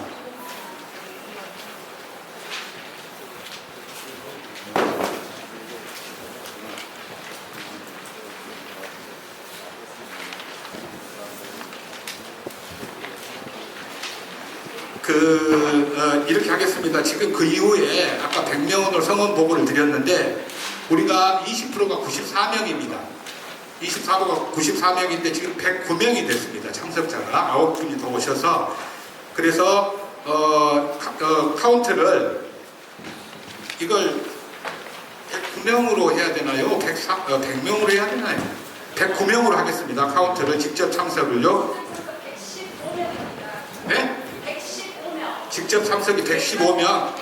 이렇게 하겠습니다. 지금 그 이후에 아까 100명으로 성원 보고를 드렸는데 우리가 20%가 94명입니다. 24%가 94명인데 지금 109명이 됐습니다. 참석자가 9분이 더 오셔서 그래서 카운트를 이걸 109명으로 해야 되나요? 100명으로 해야 되나요? 109명으로 하겠습니다. 카운트를 직접 참석을요. 네? 직접 참석이 115명.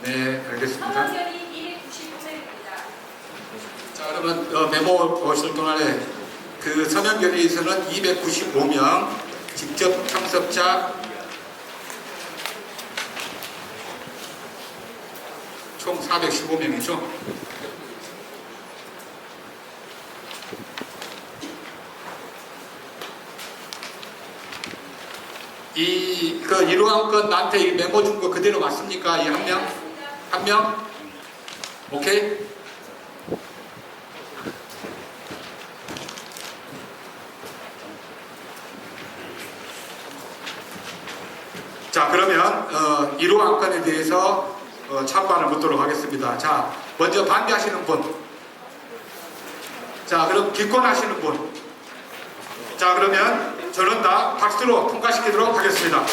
네, 알겠습니다. 자, 그러면 메모 보실 동안에 그 서명결의에서는 295명, 직접 참석자 총 415명이죠. 이러한 건 나한테 이 메모 준 거 그대로 맞습니까? 이 한 명? 한 명? 오케이? 자, 그러면 1호 안건에 대해서 찬반을 묻도록 하겠습니다. 자, 먼저 반대하시는 분. 자, 그럼 기권하시는 분. 자, 그러면 저는 다 박수로 통과시키도록 하겠습니다.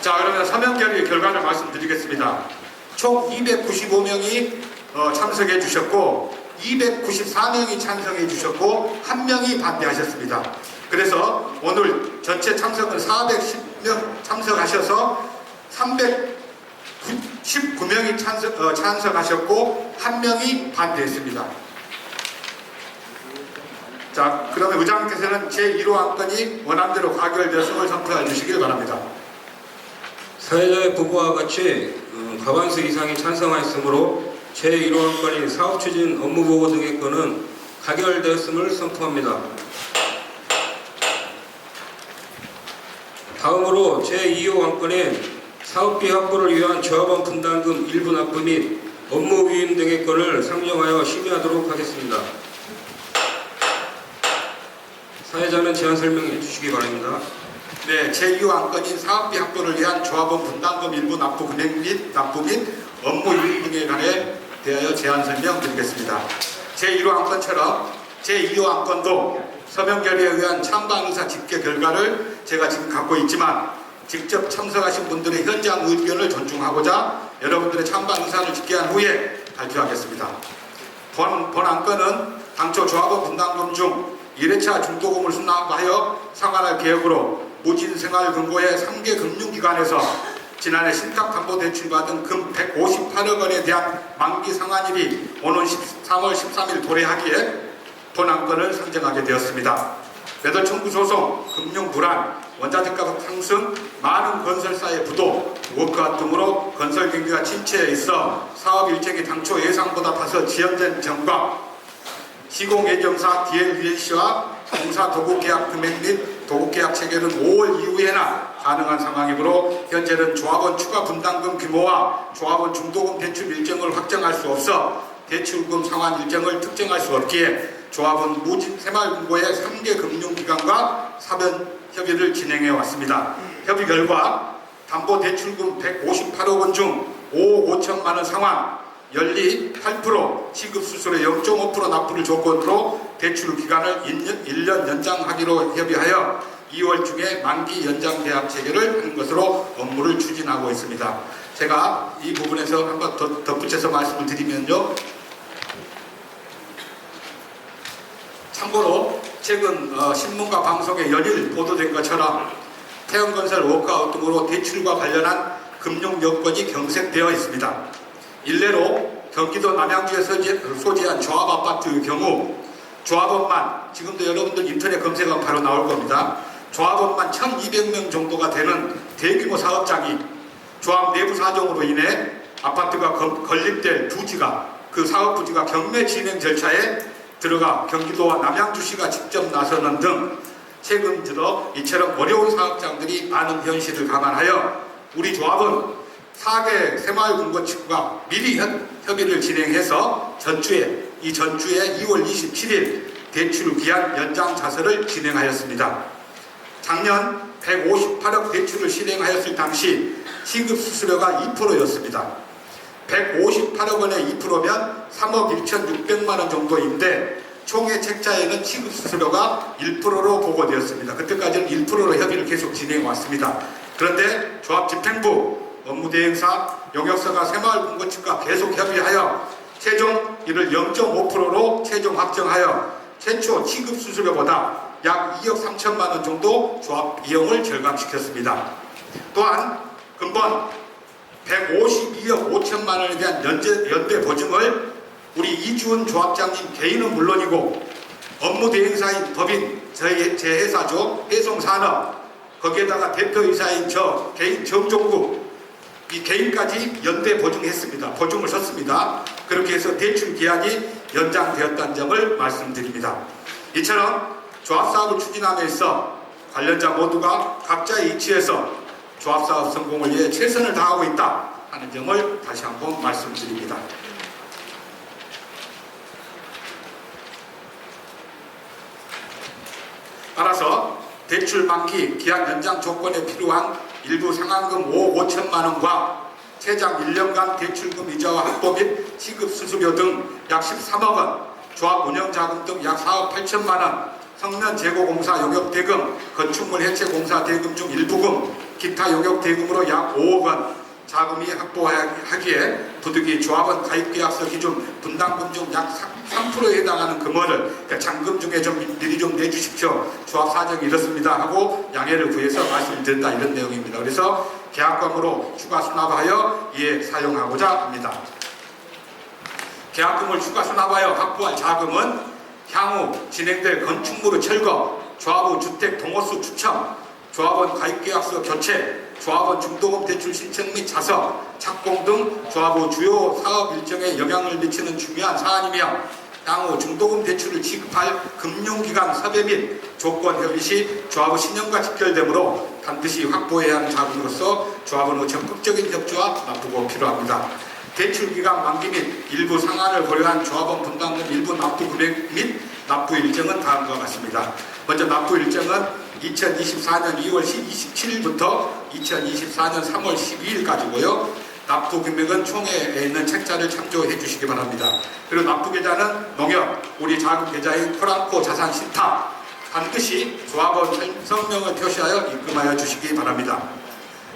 자, 그러면 서명결의 결과를 말씀드리겠습니다. 총 295명이 참석해 주셨고 294명이 찬성해 주셨고 1명이 반대하셨습니다. 그래서 오늘 전체 참석은 410명 참석하셔서 319명이 찬성하셨고 1명이 반대했습니다. 자, 그러면 의장님께서는 제1호 안건이 원안대로 가결되었음을 선포해 주시길 바랍니다. 사회자의 보고와 같이 과반수 이상이 찬성하였으므로 제1호 안건인 사업추진 업무보고 등의 건은 가결되었음을 선포합니다. 다음으로 제2호 안건인 사업비 확보를 위한 조합원 분담금 일부 납부 및 업무 위임 등의 건을 상정하여 심의하도록 하겠습니다. 사회자는 제안 설명해 주시기 바랍니다. 네, 제2호 안건인 사업비 확보를 위한 조합원 분담금 일부 납부 금액 및 납부 및 업무 유인 등에 관해 대하여 제안 설명드리겠습니다. 제1호 안건처럼 제2호 안건도 서명 결의에 의한 찬반 의사 집계 결과를 제가 지금 갖고 있지만 직접 참석하신 분들의 현장 의견을 존중하고자 여러분들의 찬반 의사를 집계한 후에 발표하겠습니다. 본 안건은 당초 조합원 분담금 중 1회차 중도금을 수납하여 상환할 계획으로 무진생활 금고의 3개 금융기관에서 지난해 신탁담보대출 받은 금 158억 원에 대한 만기 상환일이 오는 3월 13일 도래하기에 본 안건을 상정하게 되었습니다. 매도 청구 소송, 금융 불안, 원자재가격 상승, 많은 건설사의 부도, 워크아웃 등으로 건설 경기가 침체에 있어 사업 일정이 당초 예상보다 다소 지연된 점과 시공 예정사 DLVC와 공사 도급 계약 금액 및 도급 계약 체결은 5월 이후에나 가능한 상황이므로 현재는 조합원 추가 분담금 규모와 조합원 중도금 대출 일정을 확정할 수 없어 대출금 상환 일정을 특정할 수 없기에 조합원 무진새마을금고의 3개 금융기관과 사변 협의를 진행해 왔습니다. 협의 결과 담보대출금 158억 원 중 5억 5천만 원 상환, 연리 8%, 시급수수료 0.5% 납부를 조건으로 대출 기간을 1년 연장하기로 협의하여 2월 중에 만기 연장 계약 체결을 하는 것으로 업무를 추진하고 있습니다. 제가 이 부분에서 한번 더 덧붙여서 말씀을 드리면요. 참고로 최근 신문과 방송에 연일 보도된 것처럼 태형건설 워크아웃 등으로 대출과 관련한 금융 여건이 경색되어 있습니다. 일례로 경기도 남양주에 소재한 조합아파트의 경우 조합원만, 지금도 여러분들 인터넷 검색하면 바로 나올 겁니다. 조합원만 1200명 정도가 되는 대규모 사업장이 조합 내부 사정으로 인해 아파트가 건립될 부지가, 그 사업 부지가 경매 진행 절차에 들어가 경기도와 남양주시가 직접 나서는 등 최근 들어 이처럼 어려운 사업장들이 많은 현실을 감안하여 우리 조합은 4개 새마을금고 측과 미리 협의를 진행해서 전주에 2월 27일 대출 기한 연장 자서를 진행하였습니다. 작년 158억 대출을 실행하였을 당시 시급수수료가 2%였습니다. 158억 원의 2%면 3억 1,600만 원 정도인데 총의 책자에는 시급수수료가 1%로 보고되었습니다. 그때까지는 1%로 협의를 계속 진행해 왔습니다. 그런데 조합집행부, 업무대행사, 용역사가 새마을금고 측과 계속 협의하여 최종 이를 0.5%로 최종 확정하여 최초 시급수수료보다 약 2억 3천만 원 정도 조합 비용을 절감시켰습니다. 또한 근본 152억 5천만 원에 대한 연대 보증을 우리 이주은 조합장님 개인은 물론이고 업무대행사인 법인 제 회사죠. 해송산업, 거기에다가 대표이사인 저 개인 정종국, 이 개인까지 연대 보증했습니다. 보증을 썼습니다. 그렇게 해서 대출 기한이 연장되었다는 점을 말씀드립니다. 이처럼 조합사업을 추진함에 있어 관련자 모두가 각자의 위치에서 조합사업 성공을 위해 최선을 다하고 있다 하는 점을 다시 한번 말씀드립니다. 따라서 대출 만기 기한 연장 조건에 필요한 일부 상환금 5억 5천만 원과 최장 1년간 대출금 이자와 확보 및 시급수수료 등 약 13억 원, 조합 운영자금 등 약 4억 8천만 원, 성면 재고공사 용역대금, 건축물 해체공사 대금 중 일부금, 기타 용역대금으로 약 5억 원 자금이 확보하기에 부득이 조합원 가입계약서 기준 분담금 중 약 3%에 해당하는 금원을 잔금 중에 좀 미리 좀 내주십시오. 조합 사정이 이렇습니다 하고 양해를 구해서 말씀드린다, 이런 내용입니다. 그래서 계약금으로 추가 수납하여 이에 사용하고자 합니다. 계약금을 추가 수납하여 확보할 자금은 향후 진행될 건축물의 철거, 조합원 주택 동호수 추첨, 조합원 가입계약서 교체, 조합원 중도금 대출 신청 및 자석, 착공 등 조합원 주요 사업 일정에 영향을 미치는 중요한 사안이며 향후 중도금 대출을 지급할 금융기관 섭외 및 조건 협의 시 조합의 신용과 직결되므로 반드시 확보해야 하는 자금으로서 조합원의 적극적인 협조와 납부가 필요합니다. 대출기간 만기 및 일부 상한을 고려한 조합원 분담금 일부 납부 금액 및 납부 일정은 다음과 같습니다. 먼저 납부 일정은 2024년 2월 27일부터 2024년 3월 12일까지고요. 납부 금액은 총회에 있는 책자를 참조해 주시기 바랍니다. 그리고 납부 계좌는 농협, 우리 자금 계좌인 포랑코 자산 신탁 반드시 조합원 성명을 표시하여 입금하여 주시기 바랍니다.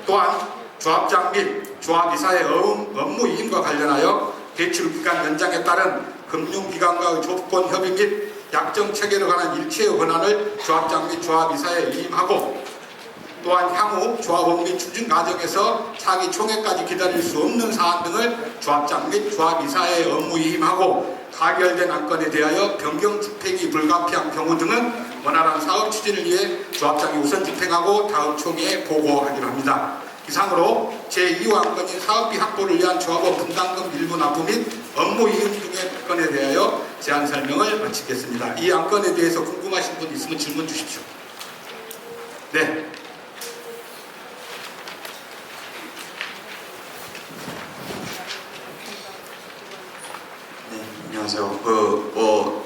또한 조합장 및 조합이사의 업무 이임과 관련하여 대출 기간 연장에 따른 금융기관과의 조건 협의 및 약정 체결에 관한 일체의 권한을 조합장 및 조합이사에 이임하고 또한 향후 조합원 및 추진 과정에서 차기 총회까지 기다릴 수 없는 사안 등을 조합장 및 조합이사에 업무 이임하고 가결된 안건에 대하여 변경 집행이 불가피한 경우 등은 원활한 사업 추진을 위해 조합장이 우선 집행하고 다음 총회에 보고하기로 합니다. 이상으로 제2호 안건인 사업비 확보를 위한 조합원 분담금 일부 납부 및 업무 이행 등의 건에 대하여 제안 설명을 마치겠습니다. 이 안건에 대해서 궁금하신 분 있으면 질문 주십시오. 네. 네, 안녕하세요.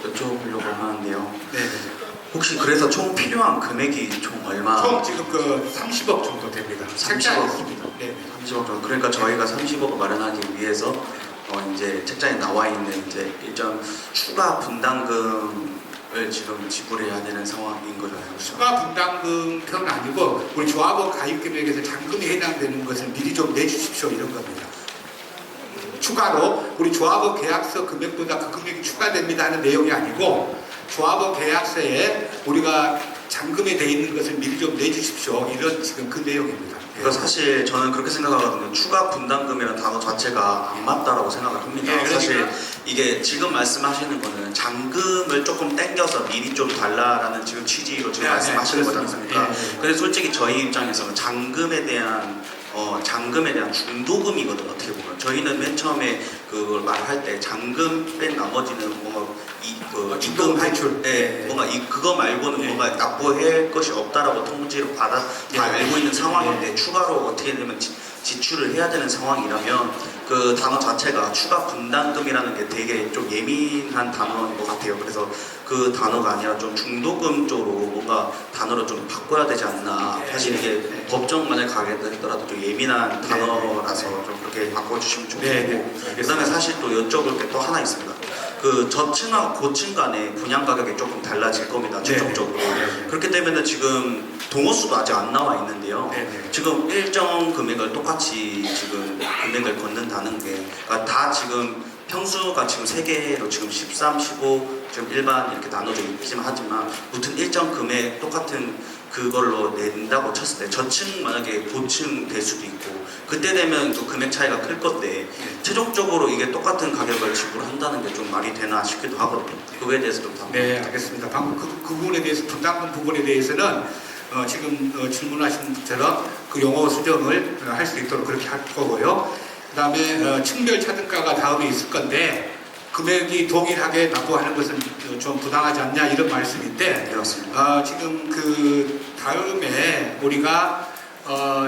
여쭤보려고 하는데요. 네. 혹시 그래서 총 필요한 금액이 총 얼마? 총 지금 30억 정도 됩니다. 30억. 책자에 있습니다. 네. 30억 정도. 그러니까 저희가 30억을 마련하기 위해서 이제 책자에 나와 있는 이제 일정 추가 분담금을 지금 지불해야 되는 상황인 거잖아요. 추가 분담금 편은 아니고 우리 조합원 가입 금액에서 잔금이 해당되는 것을 미리 좀 내주십시오 이런 겁니다. 추가로 우리 조합원 계약서 금액보다 그 금액이 추가됩니다 하는 내용이 아니고 조합원 계약서에 우리가 잔금이 돼 있는 것을 미리 좀 내주십시오 이런 지금 그 내용입니다. 그러니까 사실 저는 그렇게 생각하거든요. 추가 분담금이라는 단어 자체가 안 맞다라고 생각을 합니다. 네, 사실 이게 지금 말씀하시는 거는 잔금을 조금 땡겨서 미리 좀 달라라는 지금 취지로 지금 네, 말씀하시는 네, 거지 않습니까? 네. 근데 솔직히 저희 입장에서는 잔금에 대한 중도금이거든요. 어떻게 보면 저희는 맨 처음에 그걸 말할 때 잔금 뺀 나머지는 뭔가 중도금 대출. 네, 뭔가 그거 말고는 네. 뭔가 납부할 것이 없다라고 통지를 다 네. 알고 있는 상황인데 네. 추가로 어떻게 되면 지출을 해야 되는 상황이라면 그 단어 자체가 추가 분담금이라는 게 되게 좀 예민한 단어인 것 같아요. 그래서 그 단어가 아니라 좀 중도금 쪽으로 뭔가 단어를 좀 바꿔야 되지 않나. 사실 이게 네. 법정 만약 가게 되더라도 좀 예민한 네. 단어라서 좀 그렇게 바꿔주시면 좋겠고 네. 그다음에 사실 또 여쭤볼 게 또 하나 있습니다. 그 저층하고 고층 간의 분양 가격이 조금 달라질 겁니다. 최종적으로. 네. 그렇게 되면은 지금 동호수도 아직 안 나와 있는데요. 네. 지금 일정 금액을 똑같이 지금 금액을 걷는다는 게 그러니까 다 지금 평수가 지금 3개로 지금 13, 15 지금 일반 이렇게 나눠져 있지만 하지만 무튼 일정 금액 똑같은 그걸로 낸다고 쳤을 때 저층 만약에 고층 될 수도 있고 그때 되면 또 금액 차이가 클 건데 최종적으로 이게 똑같은 가격을 지불한다는 게 좀 말이 되나 싶기도 하거든요. 그거에 대해서 좀 답변. 네, 알겠습니다. 방금 그 부분에 대해서 분담금 부분에 대해서는 지금 질문하신 것처럼 그 용어 수정을 할 수 있도록 그렇게 할 거고요. 그 다음에 층별 차등가가 다음에 있을 건데 금액이 동일하게 납부하는 것은 좀 부당하지 않냐 이런 말씀인데 그렇습니다. 지금 그 다음에 우리가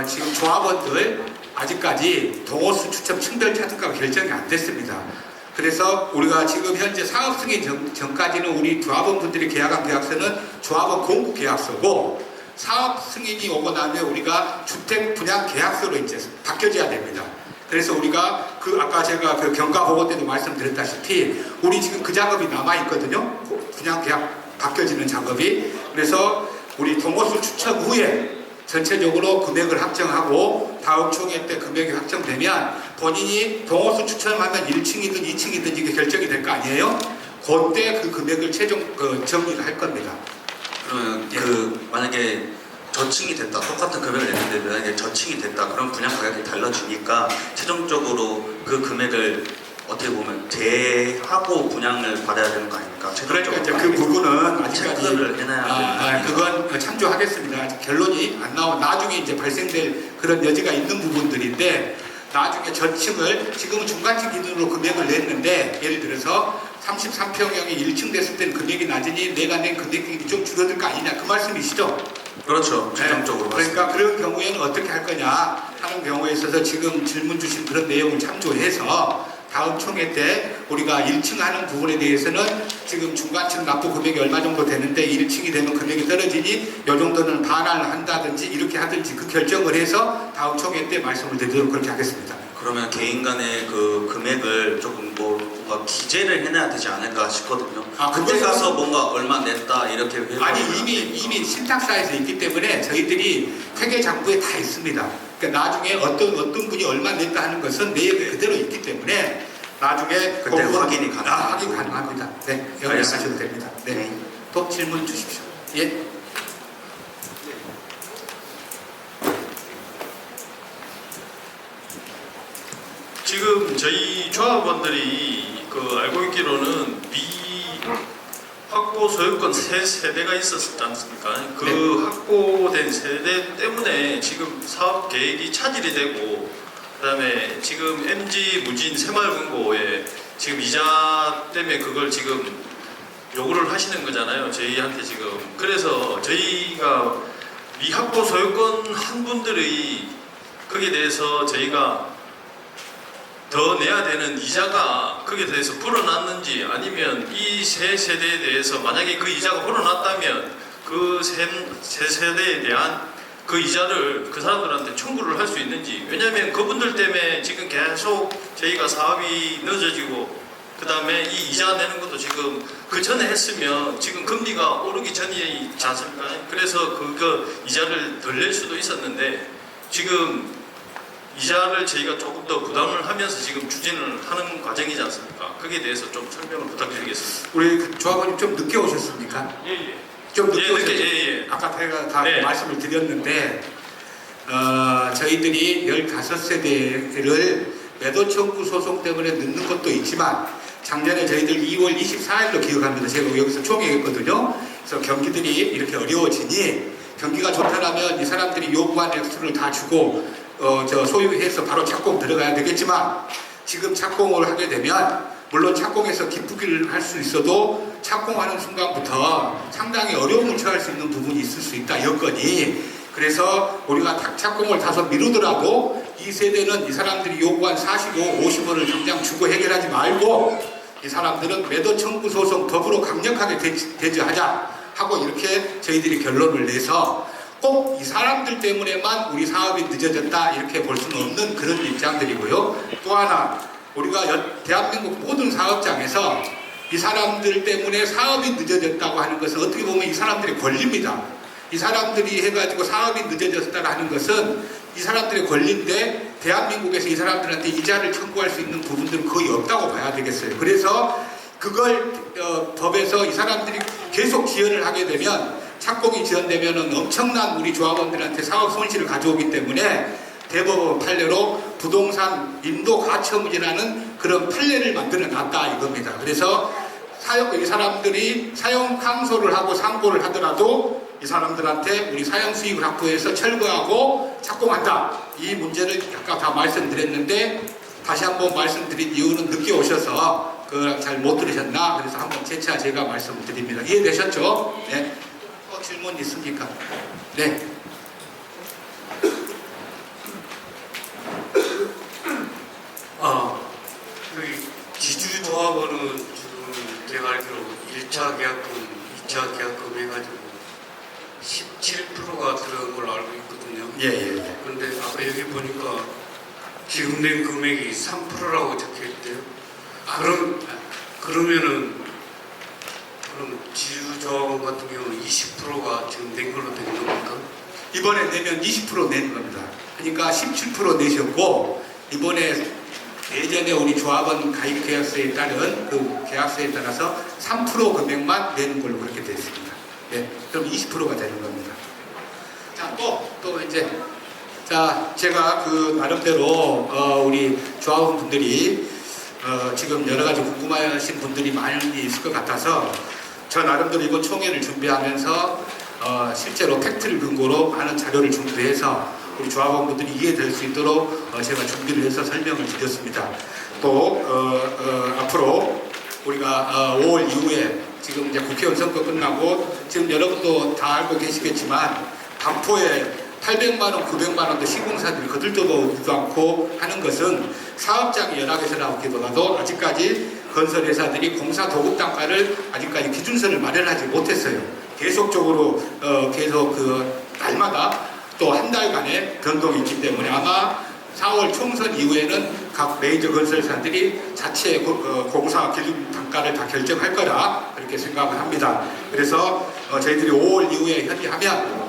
지금 조합원들 아직까지 동호수 추첨 층별 차등가가 결정이 안 됐습니다. 그래서 우리가 지금 현재 사업 승인 전까지는 우리 조합원분들이 계약한 계약서는 조합원 공급 계약서고 사업 승인이 오고 나면 우리가 주택 분양 계약서로 이제 바뀌어져야 됩니다. 그래서 우리가 아까 제가 그 경과 보고 때도 말씀드렸다시피 우리 지금 그 작업이 남아 있거든요. 분양 계약 바뀌어지는 작업이. 그래서 우리 동호수 추첨 후에 전체적으로 금액을 확정하고 다음 총회 때 금액이 확정되면 본인이 동호수 추첨하면 1층이든 2층이든 이게 결정이 될 거 아니에요? 그때 그 금액을 최종 정리를 할 겁니다. 그러면 예. 만약에 저층이 됐다 똑같은 금액을 냈는데 만약에 저층이 됐다 그럼 분양 가격이 달라지니까 최종적으로 그 금액을 어떻게 보면 재하고 분양을 받아야 되는 거 아닙니까? 그러니까 이제 그 부분은 아직까지 체크를 해놔야 되는 그건 참조하겠습니다. 아직 결론이 안 나온 나중에 이제 발생될 그런 여지가 있는 부분들인데 나중에 저층을 지금은 중간층 기준으로 금액을 냈는데 예를 들어서 33평형이 1층 됐을 때는 금액이 낮으니 내가 낸 금액이 좀 줄어들 거 아니냐 그 말씀이시죠? 그렇죠. 최종적으로 그러니까 그런 경우에는 어떻게 할 거냐 하는 경우에 있어서 지금 질문 주신 그런 내용을 참조해서 다음 총회 때 우리가 1층 하는 부분에 대해서는 지금 중간층 납부 금액이 얼마 정도 되는데 1층이 되면 금액이 떨어지니 이 정도는 반환을 한다든지 이렇게 하든지 그 결정을 해서 다음 총회 때 말씀을 드리도록 그렇게 하겠습니다. 그러면 개인 간의 그 금액을 조금 뭔가 기재를 해놔야 되지 않을까 싶거든요. 그때 가서 뭔가 얼마 냈다 이렇게 아니 이미 신탁사에서 있기 때문에 저희들이 회계장부에 다 있습니다. 그러니까 나중에 어떤 분이 얼마 냈다 하는 것은 내역이 그대로 있기 때문에 나중에 그때 확인이 가능합니다. 확인 가능합니다. 네, 연락하셔도 됩니다. 네, 또 질문 주십시오. 예. 지금 저희 조합원들이 알고 있기로는 확보 소유권 세 세대가 있었지 않습니까? 그 네. 확보된 세대 때문에 지금 사업 계획이 차질이 되고 그다음에 지금 MG 무진 새마을금고에 지금 이자 때문에 그걸 지금 요구를 하시는 거잖아요. 저희한테 지금. 그래서 저희가 미확보 소유권 한 분들의 거기에 대해서 저희가 더 내야 되는 이자가 거기에 대해서 불어났는지 아니면 이 세 세대에 대해서 만약에 그 이자가 불어났다면 그 세 세대에 대한 그 이자를 그 사람들한테 청구를 할 수 있는지. 왜냐하면 그분들 때문에 지금 계속 저희가 사업이 늦어지고 그 다음에 이 이자 내는 것도 지금 그 전에 했으면 지금 금리가 오르기 전이지 않습니까? 그래서 그거 이자를 덜 낼 수도 있었는데 지금 이자를 저희가 조금 더 부담을 하면서 지금 추진을 하는 과정이지 않습니까? 거기에 대해서 좀 설명을 부탁드리겠습니다. 우리 그 조합원님 좀 늦게 오셨습니까? 예. 좀 늦게 예, 오셨죠? 예. 아까 제가 다 네. 말씀을 드렸는데 저희들이 15세대를 매도 청구 소송 때문에 늦는 것도 있지만 작년에 저희들 2월 24일로 기억합니다. 제가 여기서 총회했거든요. 그래서 경기들이 이렇게 어려워지니 경기가 좋다라면 이 사람들이 요구한 액수를 다 주고 소유해서 바로 착공 들어가야 되겠지만 지금 착공을 하게 되면 물론 착공해서 기쁘기를 할 수 있어도 착공하는 순간부터 상당히 어려움을 처할 수 있는 부분이 있을 수 있다 여건이. 그래서 우리가 착공을 다소 미루더라도 이 세대는 이 사람들이 요구한 45, 50원을 당장 주고 해결하지 말고 이 사람들은 매도 청구 소송 더불어 강력하게 대처하자 하고 이렇게 저희들이 결론을 내서 꼭 이 사람들 때문에만 우리 사업이 늦어졌다 이렇게 볼 수는 없는 그런 입장들이고요. 또 하나 우리가 대한민국 모든 사업장에서 이 사람들 때문에 사업이 늦어졌다고 하는 것은 어떻게 보면 이 사람들의 권리입니다. 이 사람들이 해가지고 사업이 늦어졌다고 하는 것은 이 사람들의 권리인데 대한민국에서 이 사람들한테 이자를 청구할 수 있는 부분들은 거의 없다고 봐야 되겠어요. 그래서 그걸 법에서 이 사람들이 계속 지연을 하게 되면 착공이 지연되면 엄청난 우리 조합원들한테 사업 손실을 가져오기 때문에 대법원 판례로 부동산 인도 가처분이라는 그런 판례를 만들어 놨다 이겁니다. 그래서 이 사람들이 사용 항소를 하고 상고를 하더라도 이 사람들한테 우리 사용 수익을 확보해서 철거하고 착공한다. 이 문제를 아까 다 말씀드렸는데 다시 한번 말씀드린 이유는 늦게 오셔서 잘 못 들으셨나? 그래서 한번 재차 제가 말씀드립니다. 이해되셨죠? 네. 질문 있습니까? 네. 지주조합원은 지금 제가 알기로 1차 계약금, 2차 계약금 해가지고 17%가 들어간 걸로 알고 있거든요. 예. 그런데 아까 여기 보니까 지금 낸 금액이 3%라고 적혀 있대요. 그러면은 지주조합원 같은 경우는 20%가 지금 낸 걸로 된 겁니까? 이번에 내면 20% 내는 겁니다. 그러니까 17% 내셨고 이번에 예전에 우리 조합원 가입 계약서에 따른 그 계약서에 따라서 3% 금액만 내는 걸로 그렇게 되어 있습니다. 네, 그럼 20%가 되는 겁니다. 자, 또 이제 제가 그 나름대로 우리 조합원 분들이 지금 여러 가지 궁금하신 분들이 많이 있을 것 같아서 저 나름대로 이번 총회를 준비하면서 실제로 팩트를 근거로 많은 자료를 준비해서 우리 조합원분들이 이해될 수 있도록 제가 준비를 해서 설명을 드렸습니다. 또 앞으로 우리가 5월 이후에 지금 이제 국회의원 선거 끝나고 지금 여러분도 다 알고 계시겠지만 반포에 800만 원, 900만 원도 시공사들이 거들떠보지도 않고 하는 것은 사업장이 연합에서 나오기보다도 아직까지 건설회사들이 공사 도급 단가를 아직까지 기준선을 마련하지 못했어요. 계속적으로 계속 날마다 또 한 달간의 변동이 있기 때문에 아마 4월 총선 이후에는 각 메이저 건설사들이 자체 공사 기준 단가를 다 결정할 거라 그렇게 생각을 합니다. 그래서 저희들이 5월 이후에 협의하면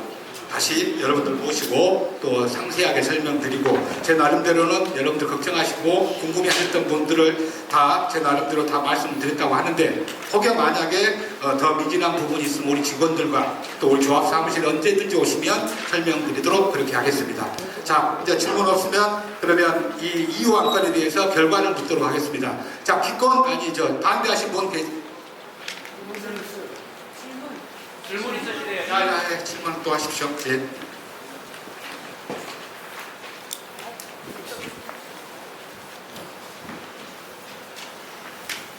다시 여러분들 모시고 또 상세하게 설명드리고 제 나름대로는 여러분들 걱정하시고 궁금해하셨던 분들을 다 제 나름대로 다 말씀드렸다고 하는데 혹여 만약에 더 미진한 부분이 있으면 우리 직원들과 또 우리 조합 사무실에 언제든지 오시면 설명드리도록 그렇게 하겠습니다. 자, 이제 질문 없으면 그러면 이 이유 안건에 대해서 결과를 묻도록 하겠습니다. 자, 기권 아니죠. 반대하신 분 질문 있으시대요. 예, 질문 또 하십시오. 예.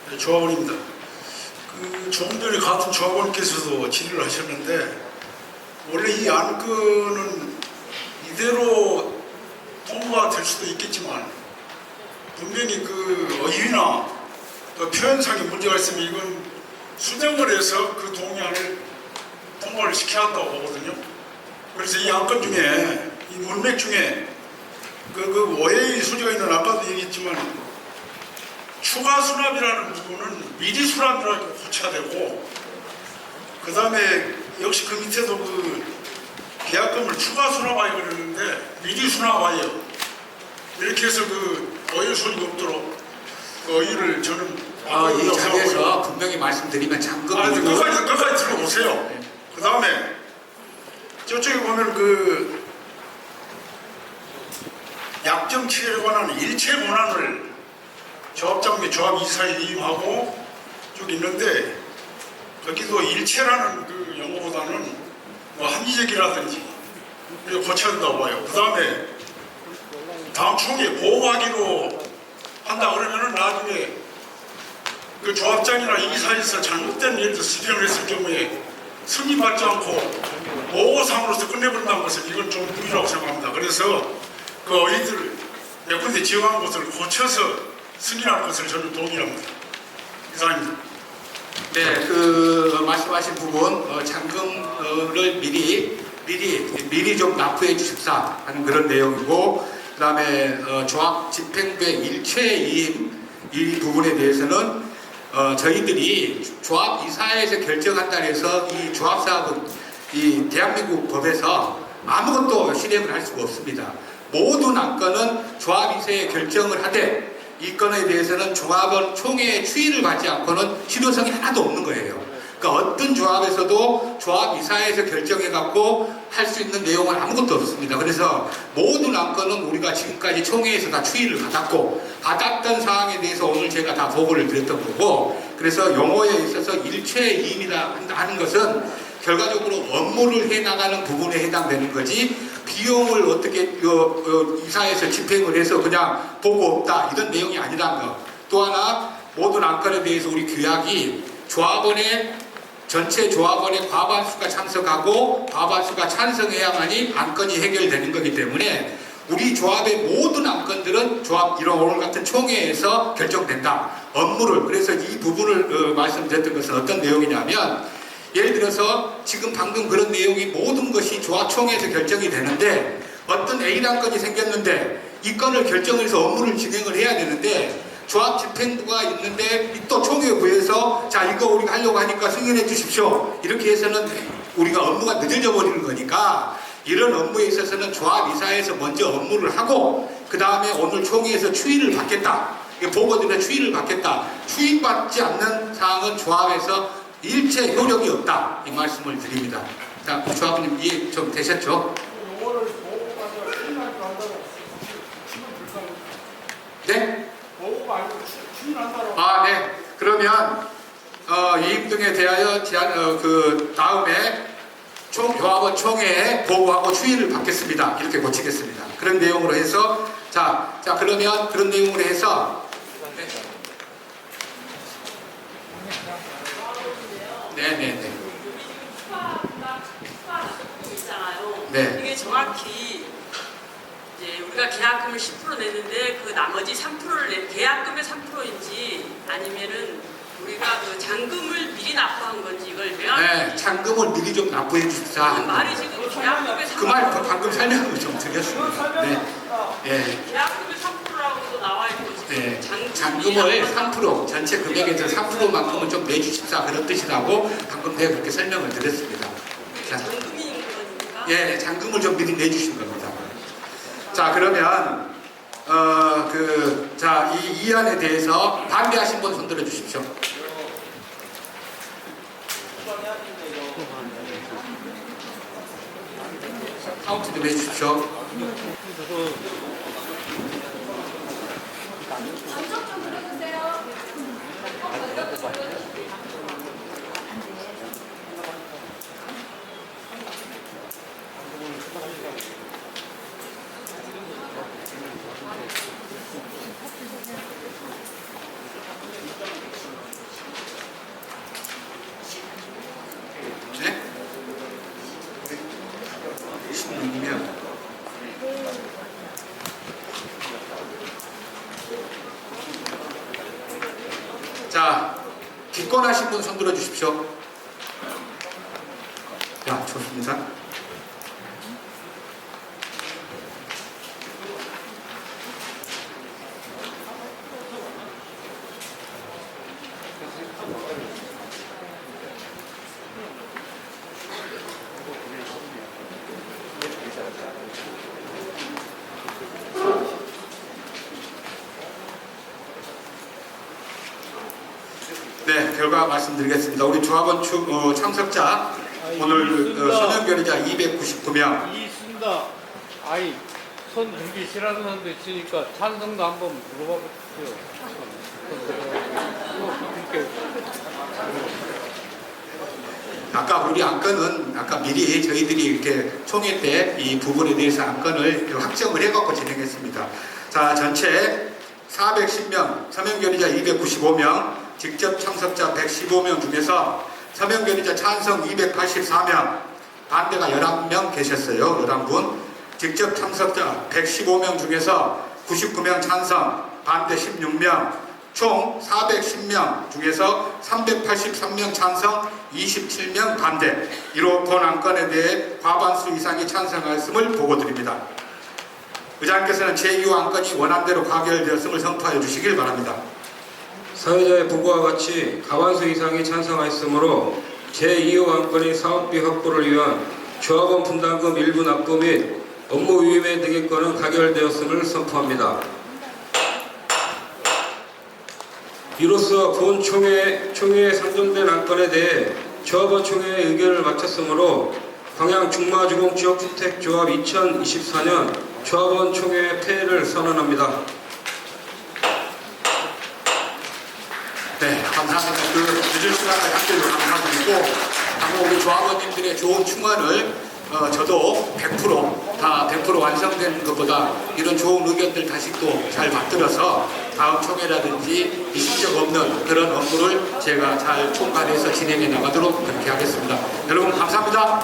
네, 조합원입니다. 조금 전에 같은 조합원께서도 질의를 하셨는데 원래 이 안건은 이대로 통과가 될 수도 있겠지만 분명히 어휘나 또 표현상의 문제가 있으면 이건 수정을 해서 그 동의안을 통과를 시켜야 한다고 보거든요. 그래서 이 안건 중에 이 문맥 중에 오해의 소지가 있는 아까도 얘기했지만 추가 수납이라는 부분은 미리 수납이라고 고쳐야 되고 그 다음에 역시 그 밑에도 계약금을 추가 수납하여 그러는데 미리 수납하여 이렇게 해서 오해 소지가 없도록 어휘를 저는 이 자리에서 분명히 말씀드리면 잠금 끝까지 들어보세요. 그 다음에 저쪽에 보면 약정 취해에 관한 일체 권한을 조합장 및 조합 이사에 이임하고 쭉 있는데 거기도 일체라는 용어보다는 합리적이라든지 고쳐야 된다고 봐요. 그 다음에 다음 총회에 보고하기로 한다 그러면은 나중에 조합장이나 이사에서 잘못된 예를 들어 수정을 했을 경우에 승인받지 않고 보고상으로서 끝내버린다는 것은 이건 좀 무리라고 생각합니다. 그래서 어휘들 몇 군데 지정한 것을 고쳐서 승인할 것을 저는 동의합니다. 이상입니다. 네, 말씀하신 부분 잔금을 미리 좀 납부해 주십사 하는 그런 내용이고 그 다음에 조합 집행부의 일체이임 이 부분에 대해서는 저희들이 조합 이사회에서 결정한다 해서 이 조합사업은 이 대한민국 법에서 아무것도 실행을 할 수가 없습니다. 모든 안건은 조합 이사회에 결정을 하되 이 건에 대해서는 조합원 총회의 추인을 받지 않고는 실효성이 하나도 없는 거예요. 그러니까 어떤 조합에서도 조합 이사회에서 결정해갖고 할 수 있는 내용은 아무것도 없습니다. 그래서 모든 안건은 우리가 지금까지 총회에서 다 추인을 받았던 사항에 대해서 오늘 제가 다 보고를 드렸던 거고 그래서 용어에 있어서 일체이임이다 하는 것은 결과적으로 업무를 해나가는 부분에 해당되는 거지 비용을 어떻게 이사에서 집행을 해서 그냥 보고 없다 이런 내용이 아니라는 거. 또 하나 모든 안건에 대해서 우리 규약이 전체 조합원의 과반수가 참석하고 과반수가 찬성해야만이 안건이 해결되는 거기 때문에 우리 조합의 모든 안건들은 조합 이런 오늘 같은 총회에서 결정된다. 업무를 그래서 이 부분을 말씀드렸던 것은 어떤 내용이냐면 예를 들어서 지금 방금 그런 내용이 모든 것이 조합총회에서 결정이 되는데 어떤 A란 건이 생겼는데 이 건을 결정해서 업무를 진행을 해야 되는데 조합 집행부가 있는데 또 총회부에서 자 이거 우리가 하려고 하니까 승인해 주십시오 이렇게 해서는 우리가 업무가 늦어져 버리는 거니까 이런 업무에 있어서는 조합 이사에서 먼저 업무를 하고 그 다음에 오늘 총회에서 추인을 받겠다 보고드려 추인을 받겠다 추인받지 않는 사항은 조합에서 일체 효력이 없다 이 말씀을 드립니다. 자, 조합원님 이해 좀 되셨죠? 네? 보고가 네. 그러면 이임 등에 대하여 그 다음에 조합원 총회에 보고하고 추이를 받겠습니다. 이렇게 고치겠습니다. 그런 내용으로 해서 자 그러면 그런 내용으로 해서 네네네. 있잖아요. 네. 이게 정확히 이제 우리가 계약금을 10% 내는데 그 나머지 3%를 계약금의 3%인지 아니면은 우리가 그 잔금을 미리 납부한 건지 이걸 명확히 네, 잔금을 미리 좀 납부해 주십사. 말이 지금 계약금의 3%. 그 말 방금 설명을 좀 드렸습니다. 네. 네. 계약금의 3%라고도 나와 있고 지금 네, 잔금이 잔금을 납부한 3% 전체 금액에서 3%만큼은 좀 내주십사 그런 뜻이라고 방금 내가 그렇게 설명을 드렸습니다. 자, 잔금인 거니까. 예, 잔금을 좀 미리 내주신 겁니다. 자, 그러면 이 이안에 대해서 반대하신 분 손들어 주십시오. 카운트 좀 해주십시오. 네? 16명. 자, 기권하신 분 손들어 주십시오. 자, 좋습니다. 네, 결과 말씀드리겠습니다. 우리 조합원 참석자 오늘 서명 결의자 299명. 이순다. 아이, 손 들기 싫어하는 사람도 있으니까 찬성도 한번 물어봐 보십시오. 아까 우리 안건은 아까 미리 저희들이 이렇게 총회 때 이 부분에 대해서 안건을 확정을 해갖고 진행했습니다. 자, 전체 410명, 서명 결의자 295명, 직접 참석자 115명 중에서 서명 결의자 찬성 284명, 반대가 11명 계셨어요. 11분. 직접 참석자 115명 중에서 99명 찬성, 반대 16명, 총 410명 중에서 383명 찬성, 27명 반대. 이로 본 안건에 대해 과반수 이상이 찬성하였음을 보고드립니다. 의장께서는 제2호 안건이 원안대로 가결되었음을 선포하여 주시길 바랍니다. 사회자의 보고와 같이 과반수 이상이 찬성하였으므로 제2호 안건이 사업비 확보를 위한 조합원 분담금 일부 납부 및 업무 위임의 등의 건은 가결되었음을 선포합니다. 이로써 본 총회에 상정된 안건에 대해 조합원 총회의 의견을 마쳤으므로 광양 중마주공지역주택조합 2024년 조합원 총회 폐회를 선언합니다. 네, 감사합니다. 그 늦은 시간을 함께 감사드리고 아마 우리 조합원님들의 좋은 충원을 저도 100% 완성된 것보다 이런 좋은 의견들 다시 또 잘 받들어서 다음 총회라든지 이식적 없는 그런 업무를 제가 잘 총괄해서 진행해 나가도록 그렇게 하겠습니다. 여러분 감사합니다.